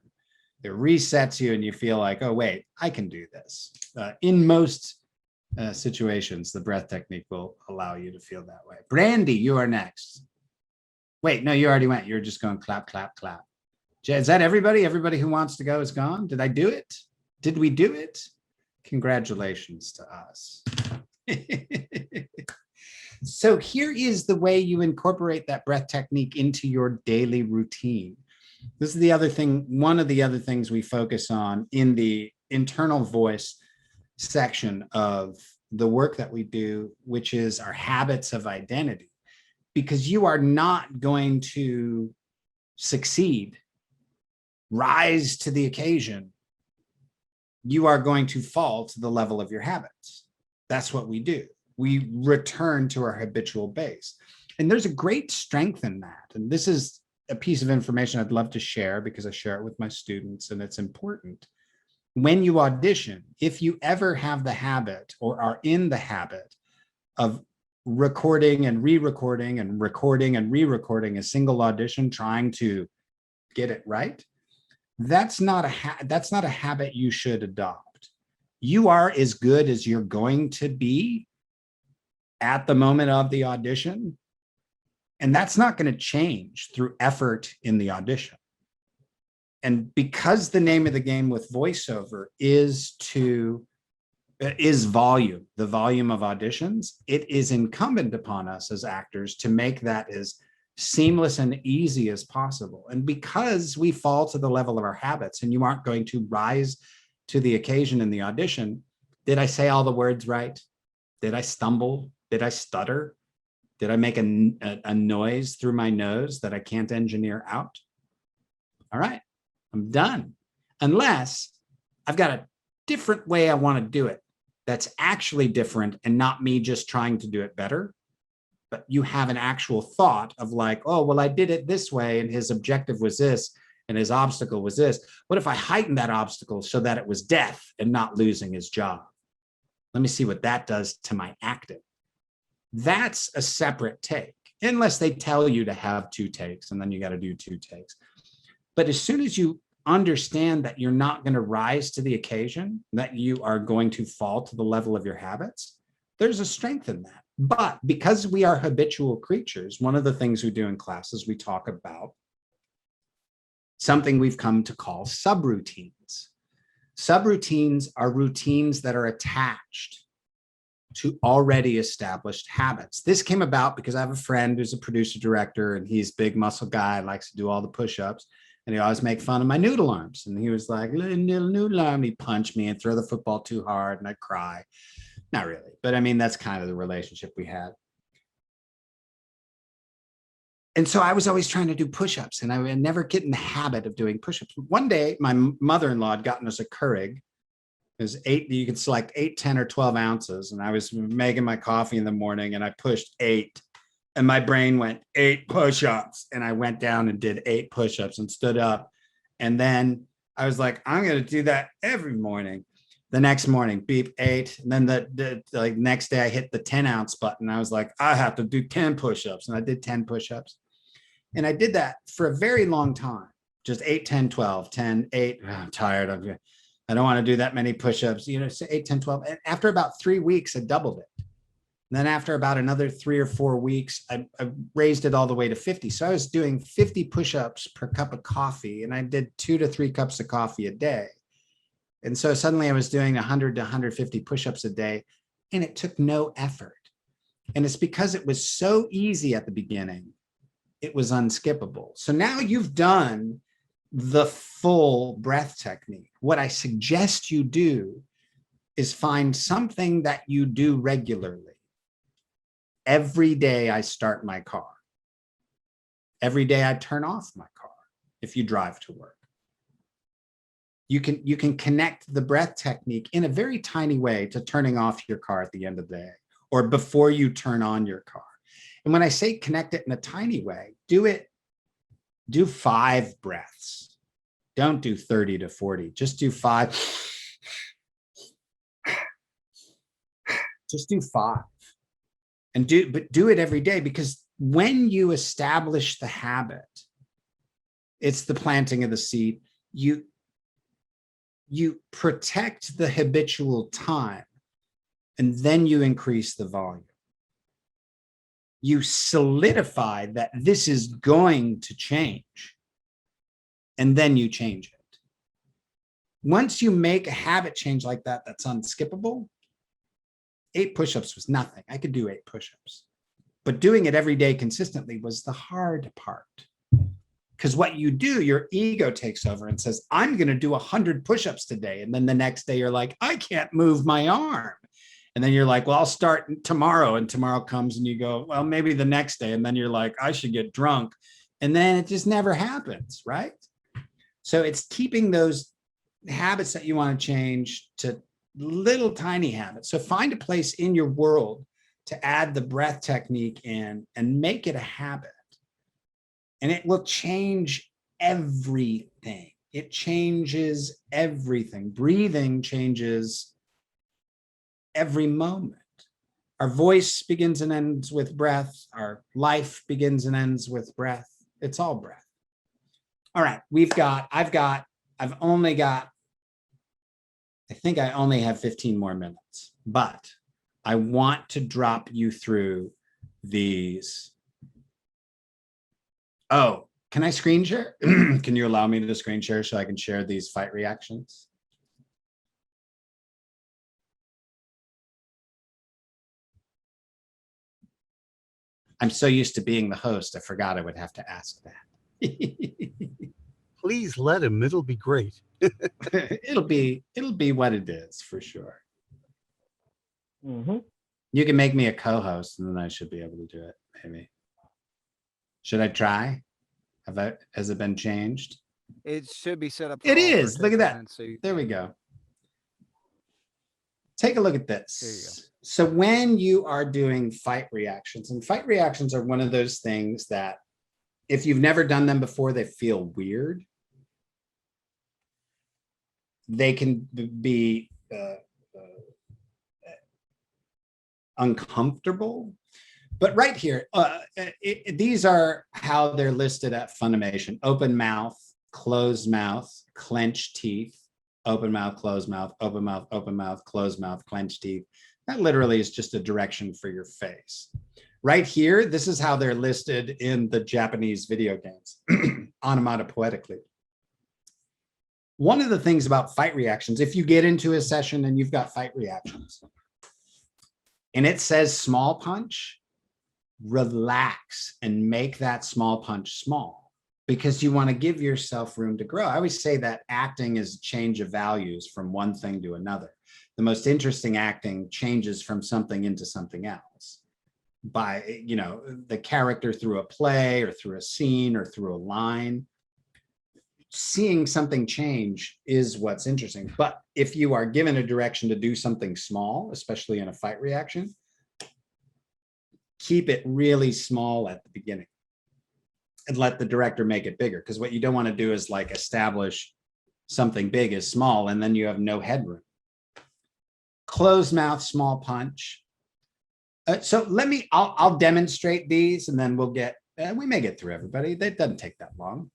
It resets you and you feel like, oh, wait, I can do this. In most situations, the breath technique will allow you to feel that way. Brandy, you are next. Wait, no, you already went. You're just going clap, clap, clap. Is that everybody? Everybody who wants to go is gone? Did I do it? Did we do it? Congratulations to us. So here is the way you incorporate that breath technique into your daily routine. This is the other thing, one of the other things we focus on in the internal voice section of the work that we do, which is our habits of identity. Because you are not going to succeed, rise to the occasion. You are going to fall to the level of your habits. That's what we do. We return to our habitual base. And there's a great strength in that. And this is a piece of information I'd love to share because I share it with my students and it's important. When you audition, if you ever have the habit or are in the habit of recording and re-recording and recording and re-recording a single audition, trying to get it right, that's not a habit you should adopt. You are as good as you're going to be at the moment of the audition, and that's not going to change through effort in the audition. And because the name of the game with voiceover is volume, the volume of auditions, it is incumbent upon us as actors to make that as seamless and easy as possible. And because we fall to the level of our habits and you aren't going to rise to the occasion in the audition, did I say all the words right? Did I stumble? Did I stutter? Did I make a noise through my nose that I can't engineer out? All right, I'm done. Unless I've got a different way I want to do it that's actually different and not me just trying to do it better, but you have an actual thought of like, oh, well, I did it this way and his objective was this and his obstacle was this. What if I heightened that obstacle so that it was death and not losing his job? Let me see what that does to my acting. That's a separate take, unless they tell you to have 2 takes and then you got to do 2 takes. But as soon as you understand that you're not going to rise to the occasion, that you are going to fall to the level of your habits, there's a strength in that. But because we are habitual creatures, one of the things we do in classes, we talk about something we've come to call subroutines. Subroutines are routines that are attached to already established habits. This came about because I have a friend who's a producer director and he's a big muscle guy, likes to do all the push-ups, and he always make fun of my noodle arms. And he was like, little noodle arm, he'd punch me and throw the football too hard and I'd cry. Not really, but I mean, that's kind of the relationship we had. And so I was always trying to do push-ups and I would never get in the habit of doing push-ups. One day, my mother-in-law had gotten us a Keurig. It was 8, you could select 8, 10, or 12 ounces. And I was making my coffee in the morning and I pushed 8 and my brain went 8 push-ups. And I went down and did 8 push-ups and stood up. And then I was like, I'm going to do that every morning. The next morning, beep, 8. And then the next day I hit the 10-ounce button. I was like, I have to do 10 push-ups. And I did 10 push-ups. And I did that for a very long time. Just 8, 10, 12, 10, 8. Oh, I'm tired. I don't want to do that many push-ups, so 8, 10, 12. And after about 3 weeks, I doubled it. And then after about another 3 or 4 weeks, I raised it all the way to 50. So I was doing 50 push-ups per cup of coffee, and I did 2 to 3 cups of coffee a day. And so suddenly I was doing 100 to 150 push-ups a day, and it took no effort. And it's because it was so easy at the beginning, it was unskippable. So now you've done the full breath technique. What I suggest you do is find something that you do regularly. Every day I start my car. Every day I turn off my car if you drive to work. You can connect the breath technique in a very tiny way to turning off your car at the end of the day or before you turn on your car. And when I say connect it in a tiny way, do 5 breaths. Don't do 30 to 40. Just do 5. Just do 5. And do it every day, because when you establish the habit, it's the planting of the seed. You protect the habitual time, and then you increase the volume. You solidify that this is going to change, and then you change it. Once you make a habit change like that, that's unskippable. 8 push-ups was nothing. I could do 8 push-ups, but doing it every day consistently was the hard part. Because what you do, your ego takes over and says, I'm going to do 100 push-ups today. And then the next day you're like, I can't move my arm. And then you're like, well, I'll start tomorrow. And tomorrow comes and you go, well, maybe the next day. And then you're like, I should get drunk. And then it just never happens, right? So it's keeping those habits that you want to change to little tiny habits. So find a place in your world to add the breath technique in and make it a habit. And it will change everything. It changes everything. Breathing changes every moment. Our voice begins and ends with breath. Our life begins and ends with breath. It's all breath. All right, I've only got, I think I only have 15 more minutes, but I want to drop you through these. Oh, can I screen share? Can you allow me to screen share so I can share these fight reactions? I'm so used to being the host, I forgot I would have to ask that. Please let him. It'll be great. It'll be what it is for sure. Mm-hmm. You can make me a co-host and then I should be able to do it, maybe. Should I try? Has it been changed? It should be set up. It is. Look at that. participants, so There we go. Take a look at this. There you go. So when you are doing fight reactions, and fight reactions are one of those things that if you've never done them before, they feel weird. They can be uncomfortable. But right here, these are how they're listed at Funimation. Open mouth, closed mouth, clenched teeth, open mouth, closed mouth, open mouth, closed mouth, clenched teeth. That literally is just a direction for your face. Right here, this is how they're listed in the Japanese video games, onomatopoetically. One of the things about fight reactions, if you get into a session and you've got fight reactions, and it says small punch, relax and make that small punch small, because you want to give yourself room to grow. I always say that acting is a change of values from one thing to another. The most interesting acting changes from something into something else by, the character through a play or through a scene or through a line. Seeing something change is what's interesting. But if you are given a direction to do something small, especially in a fight reaction, keep it really small at the beginning and let the director make it bigger. Because what you don't want to do is like establish something big as small and then you have no headroom. Closed mouth, small punch. So I'll demonstrate these and then we'll get, we may get through everybody. That doesn't take that long.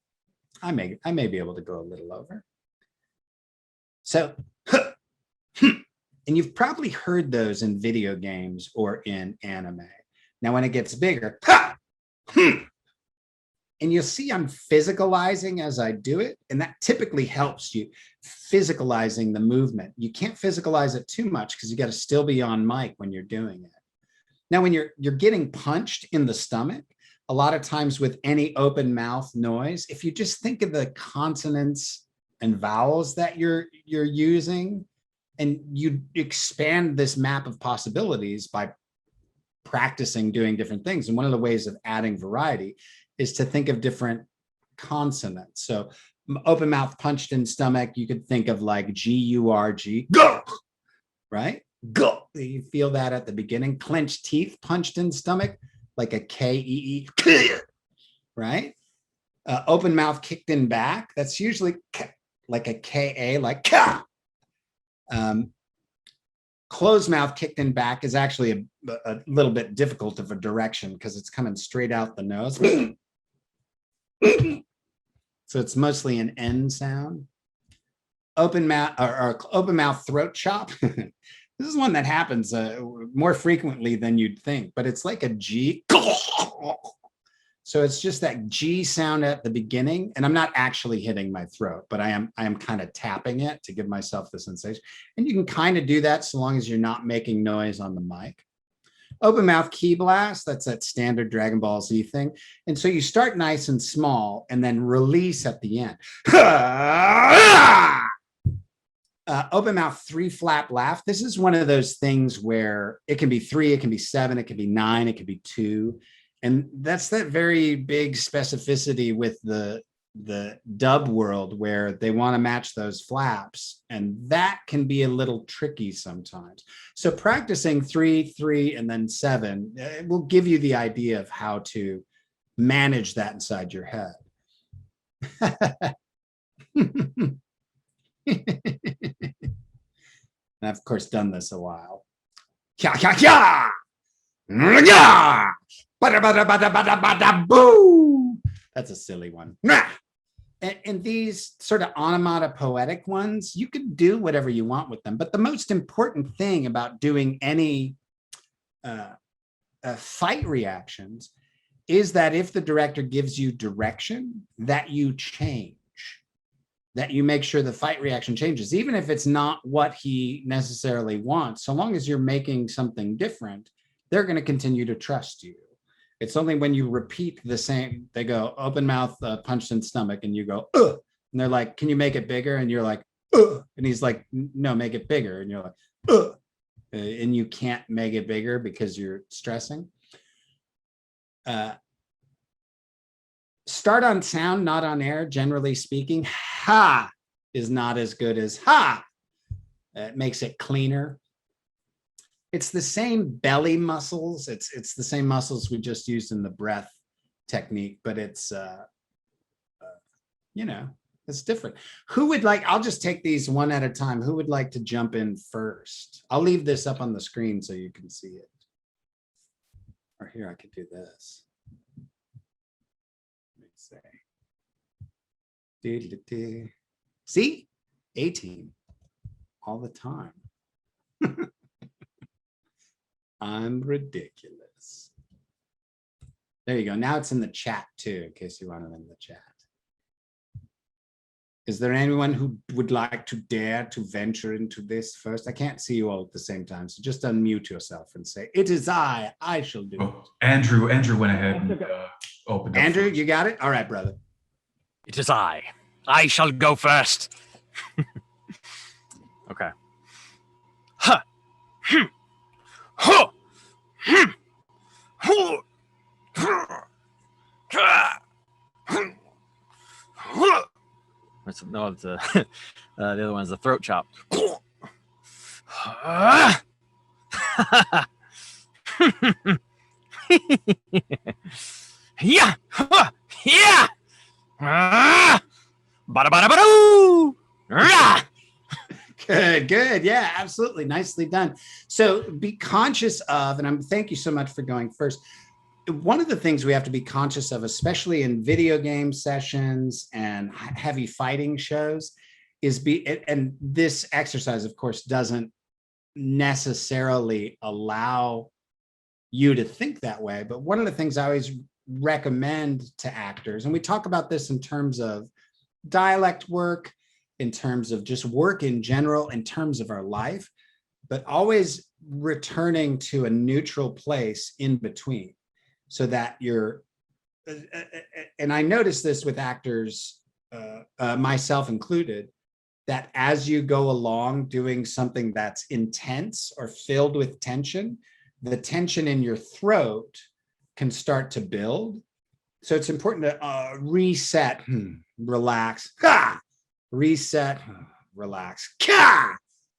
I may be able to go a little over. So, and you've probably heard those in video games or in anime. Now, when it gets bigger, and you'll see I'm physicalizing as I do it, and that typically helps you physicalizing the movement. You can't physicalize it too much because you got to still be on mic when you're doing it. Now, when you're getting punched in the stomach, a lot of times with any open mouth noise, if you just think of the consonants and vowels that you're using, and you expand this map of possibilities by practicing doing different things. And one of the ways of adding variety is to think of different consonants. So Open mouth, punched in stomach, you could think of like G-U-R-G, go, right? Go. You feel that at the beginning. Clenched teeth, punched in stomach, like a K-E-E, right? Open mouth, kicked in back, that's usually like a K-A, like ka. Closed mouth, kicked in back is actually a little bit difficult of a direction because it's coming straight out the nose. So it's mostly an N sound. Open mouth or open mouth throat chop. This is one that happens more frequently than you'd think, but it's like a G. So it's just that G sound at the beginning, and I'm not actually hitting my throat, but I am kind of tapping it to give myself the sensation. And you can kind of do that so long as you're not making noise on the mic. Open mouth key blast, that's that standard Dragon Ball Z thing. And so you start nice and small and then release at the end. Open mouth 3 flap laugh. This is one of those things where it can be 3, it can be 7, it can be 9, it can be 2. And that's that very big specificity with the dub world where they want to match those flaps. And that can be a little tricky sometimes. So practicing 3, 3, and then 7 will give you the idea of how to manage that inside your head. I've of course done this a while. That's a silly one. And these sort of onomatopoetic ones, you can do whatever you want with them. But the most important thing about doing any fight reactions is that if the director gives you direction, that you change, that you make sure the fight reaction changes, even if it's not what he necessarily wants. So long as you're making something different, they're going to continue to trust you. It's only when you repeat the same, they go open mouth, punched in stomach, and you go, ugh. And they're like, can you make it bigger? And you're like, ugh. And he's like, no, make it bigger. And you're like, ugh. And you can't make it bigger because you're stressing. Start on sound, not on air, generally speaking. Ha is not as good as ha. It makes it cleaner. It's the same belly muscles. It's the same muscles we just used in the breath technique, but it's, you know, it's different. Who would like, I'll just take these one at a time. Who would like to jump in first? I'll leave this up on the screen so you can see it. Or here, I could do this. Let me say. See? 18 all the time. I'm ridiculous. There you go. Now it's in the chat too, in case you want it in the chat. Is there anyone who would like to dare to venture into this first? I can't see you all at the same time, so just unmute yourself and say, it is I shall do it. Andrew went ahead and opened up. Andrew, you got it? All right, brother. It is I shall go first. Okay. Ha. Huh. No, it's the other one's the throat chop. Yeah, yeah. Bada bada bada. Good. Yeah, absolutely. Nicely done. So be conscious of, and thank you so much for going first. One of the things we have to be conscious of, especially in video game sessions and heavy fighting shows, is and this exercise, of course, doesn't necessarily allow you to think that way. But one of the things I always recommend to actors, and we talk about this in terms of dialect work, in terms of just work in general, in terms of our life, but always returning to a neutral place in between so that you're, and I noticed this with actors, myself included, that as you go along doing something that's intense or filled with tension, the tension in your throat can start to build. So it's important to reset, relax, ha! Reset, relax, ka!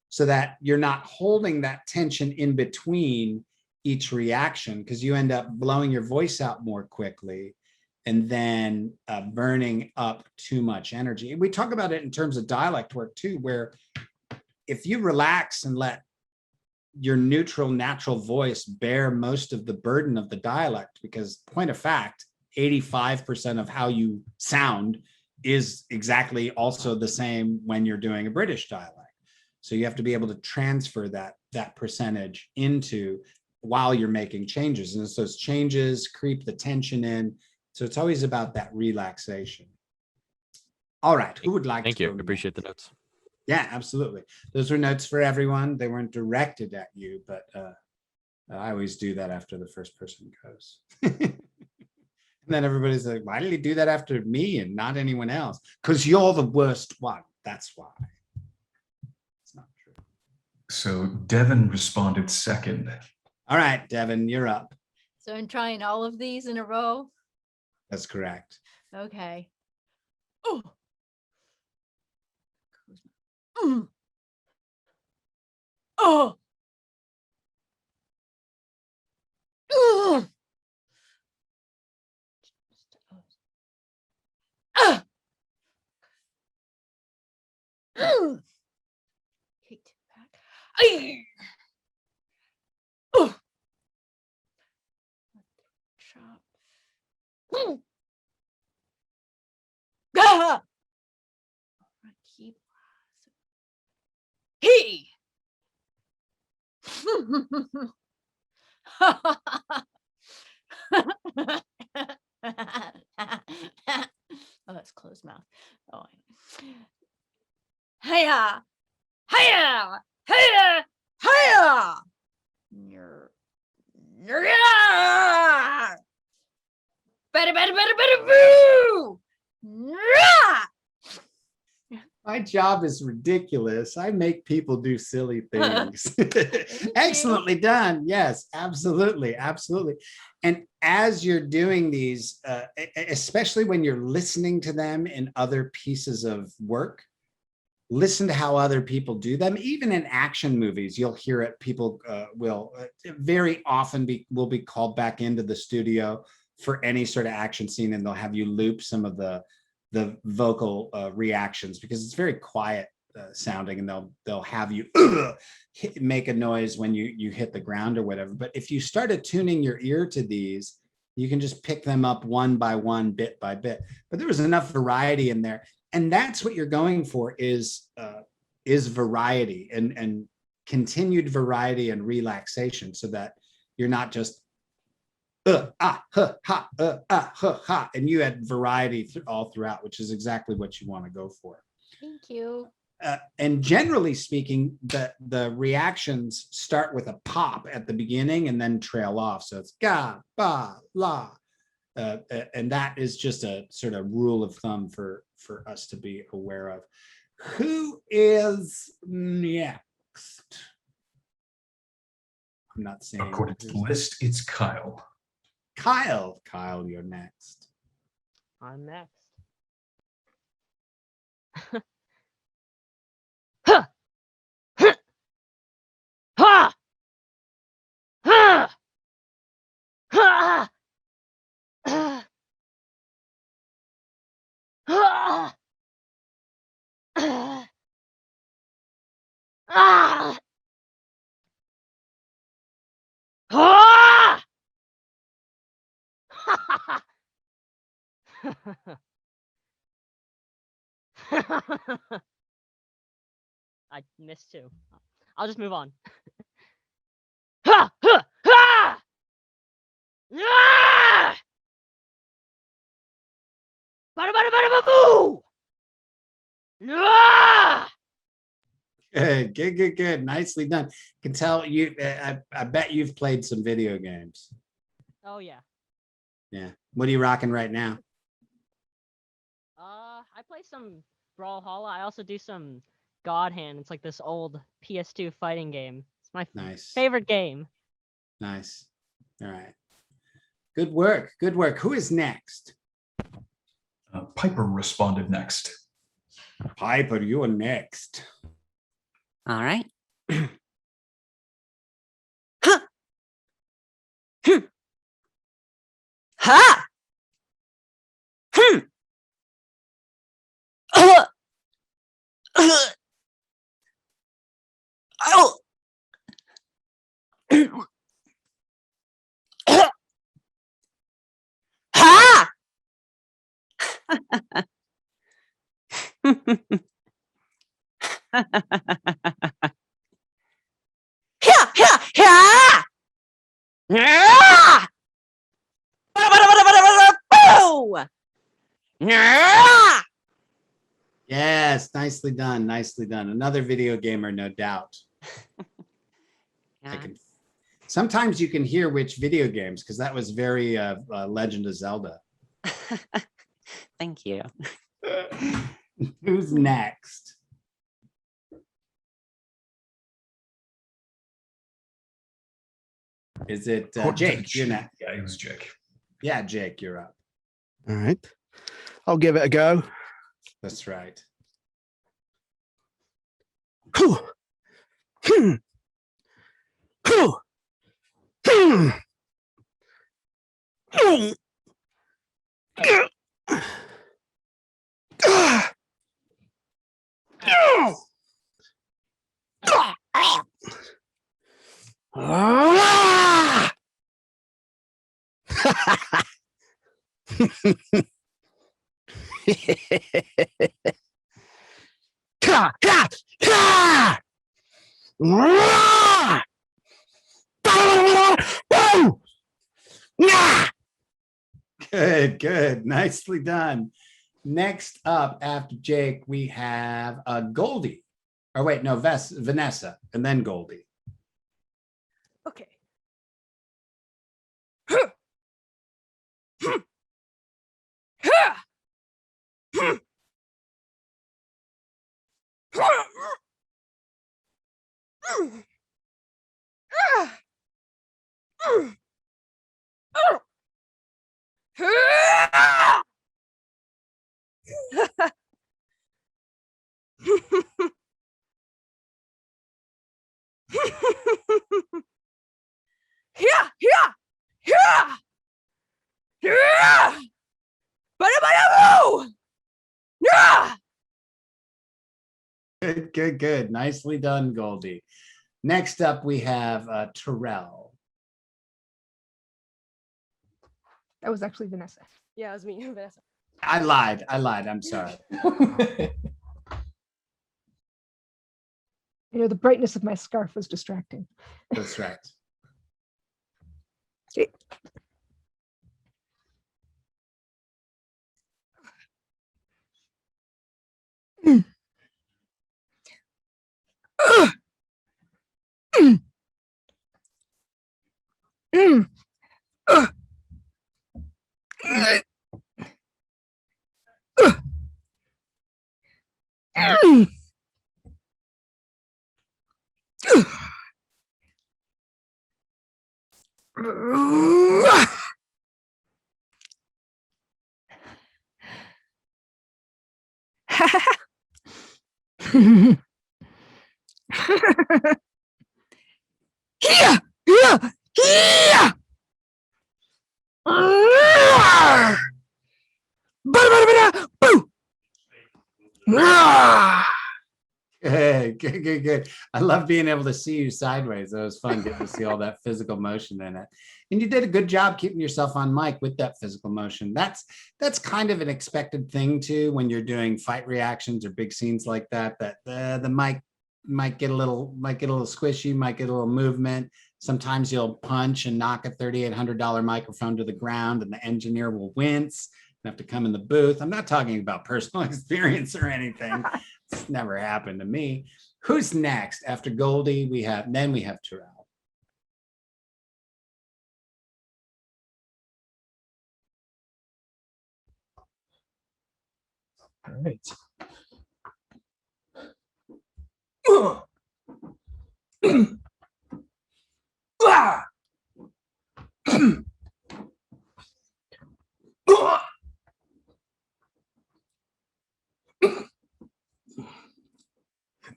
So that you're not holding that tension in between each reaction, because you end up blowing your voice out more quickly and then burning up too much energy. And we talk about it in terms of dialect work too, where if you relax and let your neutral, natural voice bear most of the burden of the dialect, because point of fact, 85% of how you sound is exactly also the same when you're doing a British dialect. So you have to be able to transfer that percentage into while you're making changes. And so those changes creep the tension in. So it's always about that relaxation. All right, who would like Thank to you. go I appreciate the notes. Yeah, absolutely. Those were notes for everyone. They weren't directed at you, but I always do that after the first person goes. And then everybody's like, why did he do that after me and not anyone else? Because you're the worst one. That's why. It's not true. So Devin responded second. All right, Devin, you're up. So I'm trying all of these in a row. That's correct. Okay. Oh. Mm. Oh. Ugh. Ah. Ugh. Kicked back. Ay. Oh. Chop. Mm. Ah. Keep. He. Oh, that's closed mouth. Oh, hiya, hiya, hiya, hiya. Better, better, better, better, boo. My job is ridiculous. I make people do silly things. Excellently done. Yes, absolutely. Absolutely. And as you're doing these, especially when you're listening to them in other pieces of work, listen to how other people do them. Even in action movies, you'll hear it. People will very often will be called back into the studio for any sort of action scene, and they'll have you loop some of the vocal reactions, because it's very quiet sounding, and they'll have you make a noise when you hit the ground or whatever. But if you start attuning your ear to these, you can just pick them up one by one, bit by bit. But there was enough variety in there, and that's what you're going for is variety and continued variety and relaxation, so that you're not just and you had variety all throughout, which is exactly what you want to go for. Thank you. And generally speaking, the reactions start with a pop at the beginning and then trail off. So it's ga, ba, la. And that is just a sort of rule of thumb for us to be aware of. Who is next? I'm not saying. According to the list, it's Kyle. Kyle, you're next. I'm next. Ha! Ha! Ha! Ha! Ah! Ah! Ah! I missed two. I'll just move on. Ha! Ha! Ha! Ah! Bada bada bada ba boo! Ah! Good. Nicely done. Can tell you. I bet you've played some video games. Oh yeah. Yeah. What are you rocking right now? I play some Brawlhalla. I also do some God Hand. It's like this old PS2 fighting game. It's my favorite game. Nice. All right. Good work. Who is next? Piper responded next. Piper, you are next. All right. Huh. Hmm. Ha. Hmm. Oh. Ha. Yeah, yeah, yeah. Yeah. Boo. Yeah. Yes, nicely done. Nicely done. Another video gamer, no doubt. I can. Sometimes you can hear which video games because that was very Legend of Zelda. Thank you. Who's next? Is it Jake? You're next. Yeah, it was Jake. Yeah, Jake, you're up. All right. I'll give it a go. That's right. Whew. Hmm. Whew. Hmm. Hmm. Ah. Ah. Ha, ha, ha! Ah! Woo! Ah! Good, good. Nicely done. Next up after Jake, we have Goldie. Or wait, no, Vanessa, and then Goldie. Okay. Yeah, yeah, yeah, yeah. Bada bada boo. Yeah. Good, good, good. Nicely done, Goldie. Next up, we have Terrell. That was actually Vanessa. Yeah, it was me, Vanessa. I lied. I'm sorry. You know, the brightness of my scarf was distracting. That's right. Okay. Mm. Mm. Mm. Mm. Yeah, yeah, yeah. Boo. Good, good, good, good. I love being able to see you sideways. That was fun getting to see all that physical motion in it. And you did a good job keeping yourself on mic with that physical motion. That's kind of an expected thing too when you're doing fight reactions or big scenes like that. That the mic might get a little squishy, might get a little movement. Sometimes you'll punch and knock a $3,800 microphone to the ground, and the engineer will wince and have to come in the booth. I'm not talking about personal experience or anything. It's never happened to me. Who's next? After Goldie, we have Terrell. All right.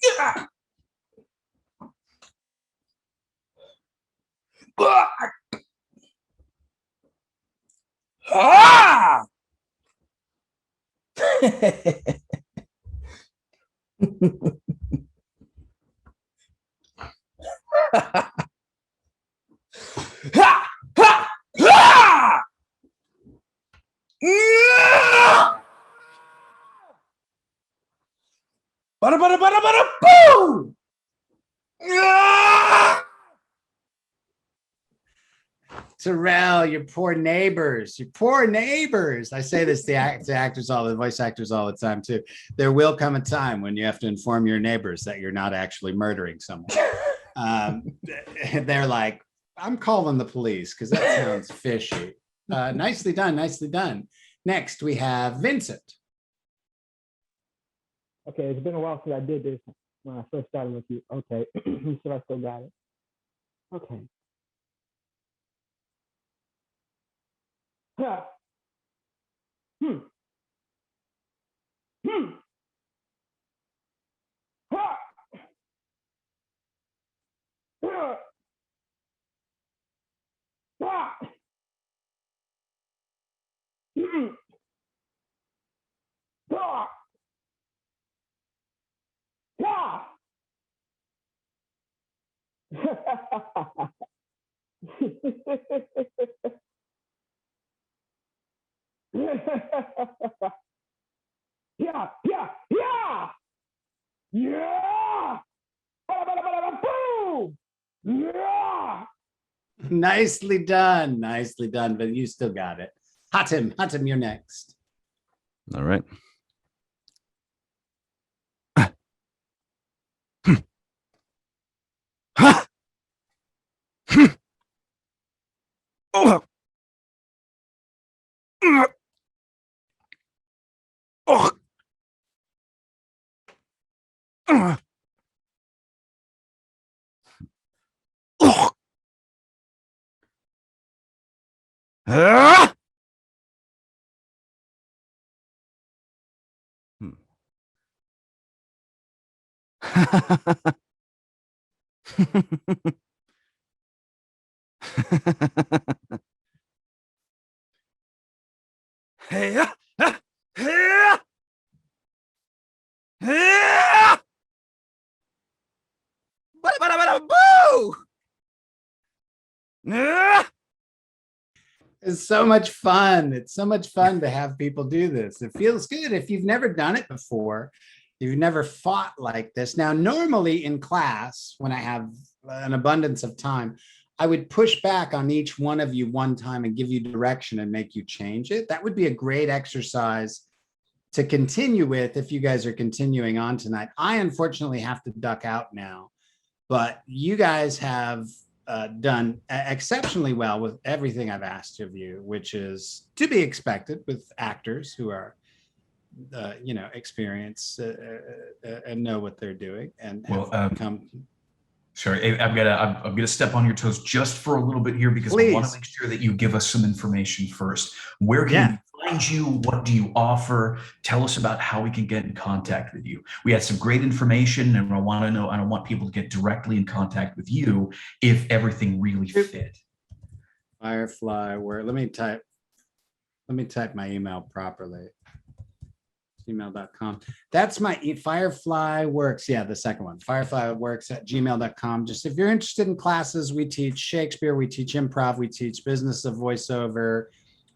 Ah! Ha! Ha! Ha! Bada bada bada bada boom! Terrell, your poor neighbors, your poor neighbors. I say this to actors, the voice actors all the time too. There will come a time when you have to inform your neighbors that you're not actually murdering someone. They're like, I'm calling the police because that sounds fishy. Nicely done, nicely done. Next, we have Vincent. Okay, it's been a while since I did this when I first started with you. Okay, you said I still got it. Okay. Ha. Hmm. Hmm. Ha. Ha. Ha. Hmm. Ha. Ha. Yeah, yeah, yeah, yeah. Boom. Yeah. Nicely done, but you still got it. Hatem, you're next. All right. Oh. Oh. Oh. Ah! Hey, hey, hey, boo! It's so much fun. It's so much fun to have people do this. It feels good. If you've never done it before, you've never fought like this. Now, normally in class, when I have an abundance of time, I would push back on each one of you one time and give you direction and make you change it. That would be a great exercise to continue with if you guys are continuing on tonight. I unfortunately have to duck out now, but you guys have done exceptionally well with everything I've asked of you, which is to be expected with actors who are, experienced and know what they're doing and have come. Sorry, I'm gonna step on your toes just for a little bit here because I want to make sure that you give us some information first. Where can we find you? What do you offer? Tell us about how we can get in contact with you. We had some great information, and I want to know. I don't want people to get directly in contact with you if everything really fit. Firefly, let me type my email properly. Gmail.com. That's my Firefly Works. Yeah, the second one. Firefly Works at gmail.com. Just if you're interested in classes, we teach Shakespeare, we teach improv, we teach business of voiceover.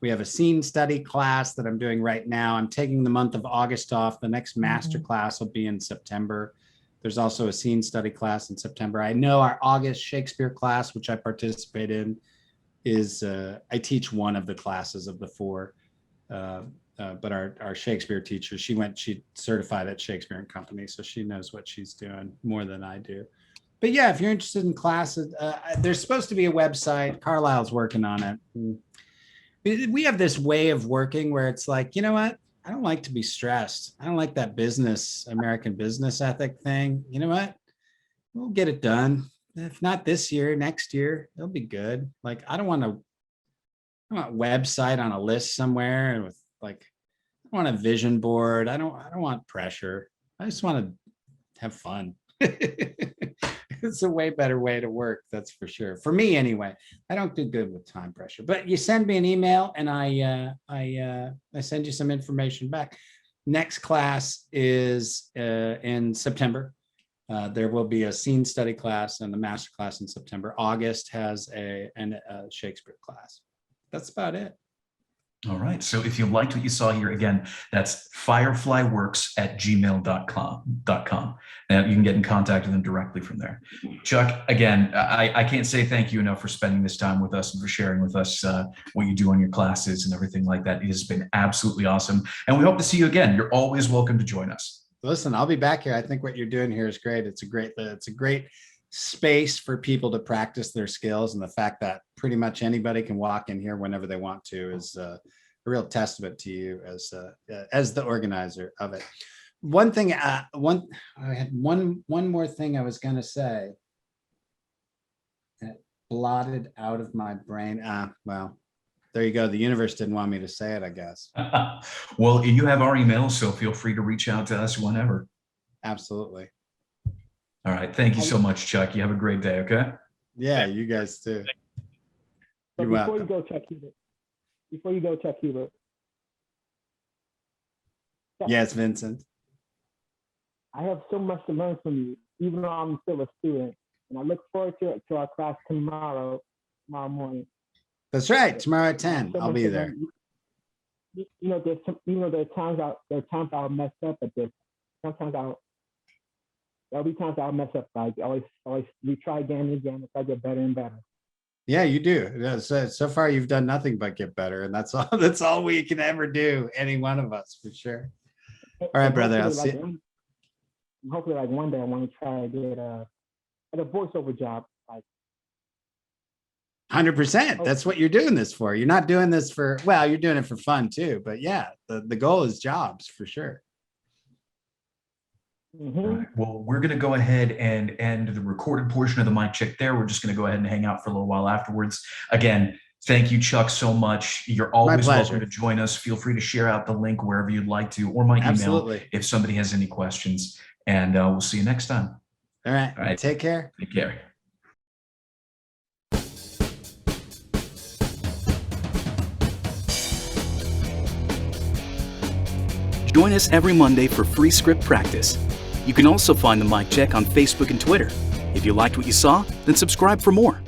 We have a scene study class that I'm doing right now. I'm taking the month of August off. The next master class will be in September. There's also a scene study class in September. I know our August Shakespeare class, which I participate in, is I teach one of the classes of the four. But our Shakespeare teacher, she certified at Shakespeare and Company, so she knows what she's doing more than I do. But yeah, if you're interested in classes, there's supposed to be a website. Carlisle's working on it. We have this way of working where it's like, you know what? I don't like to be stressed. I don't like that American business ethic thing. You know what? We'll get it done. If not this year, next year, it'll be good. Like, I don't want a website on a list somewhere with I want a vision board. I don't want pressure. I just want to have fun. It's a way better way to work, that's for sure. For me, anyway. I don't do good with time pressure, but you send me an email and I send you some information back. Next class is in September. There will be a scene study class and a master class in September. August has a Shakespeare class. That's about it. All right. So if you liked what you saw here, again, that's fireflyworks@gmail.com. Now you can get in contact with them directly from there. Chuck, again, I can't say thank you enough for spending this time with us and for sharing with us what you do on your classes and everything like that. It has been absolutely awesome. And we hope to see you again. You're always welcome to join us. Listen, I'll be back here. I think what you're doing here is great. It's a great space for people to practice their skills, and the fact that pretty much anybody can walk in here whenever they want to is a real testament to you as the organizer of it. One thing, I had one more thing I was going to say that blotted out of my brain. Well, there you go. The universe didn't want me to say it, I guess. Well, you have our email, so feel free to reach out to us whenever. Absolutely. All right. Thank you so much, Chuck. You have a great day. Okay. Yeah, you guys too. But You're before welcome. you go, Chuck Hubert. Yes, Vincent. I have so much to learn from you, even though I'm still a student. And I look forward to our class tomorrow morning. That's right. Tomorrow at 10, So I'll much be to there. learn. There are times I'll mess up at this. There'll be times I'll mess up. Like always we try again and again if I get better and better. Yeah, you do. So far, you've done nothing but get better, and that's all. That's all we can ever do. Any one of us, for sure. All right, brother. I'll see. Hopefully, like one day, I want to try to get a voiceover job. Like 100%. That's what you're doing this for. You're not doing this for. Well, you're doing it for fun too. But yeah, the goal is jobs for sure. All right. Well, we're going to go ahead and end the recorded portion of the mic check there. We're just going to go ahead and hang out for a little while afterwards. Again, thank you, Chuck, so much. You're always welcome to join us. Feel free to share out the link wherever you'd like to, or my email Absolutely. if somebody has any questions. And we'll see you next time. All right. All right. Take care. Take care. Join us every Monday for free script practice. You can also find the Mic Check on Facebook and Twitter. If you liked what you saw, then subscribe for more.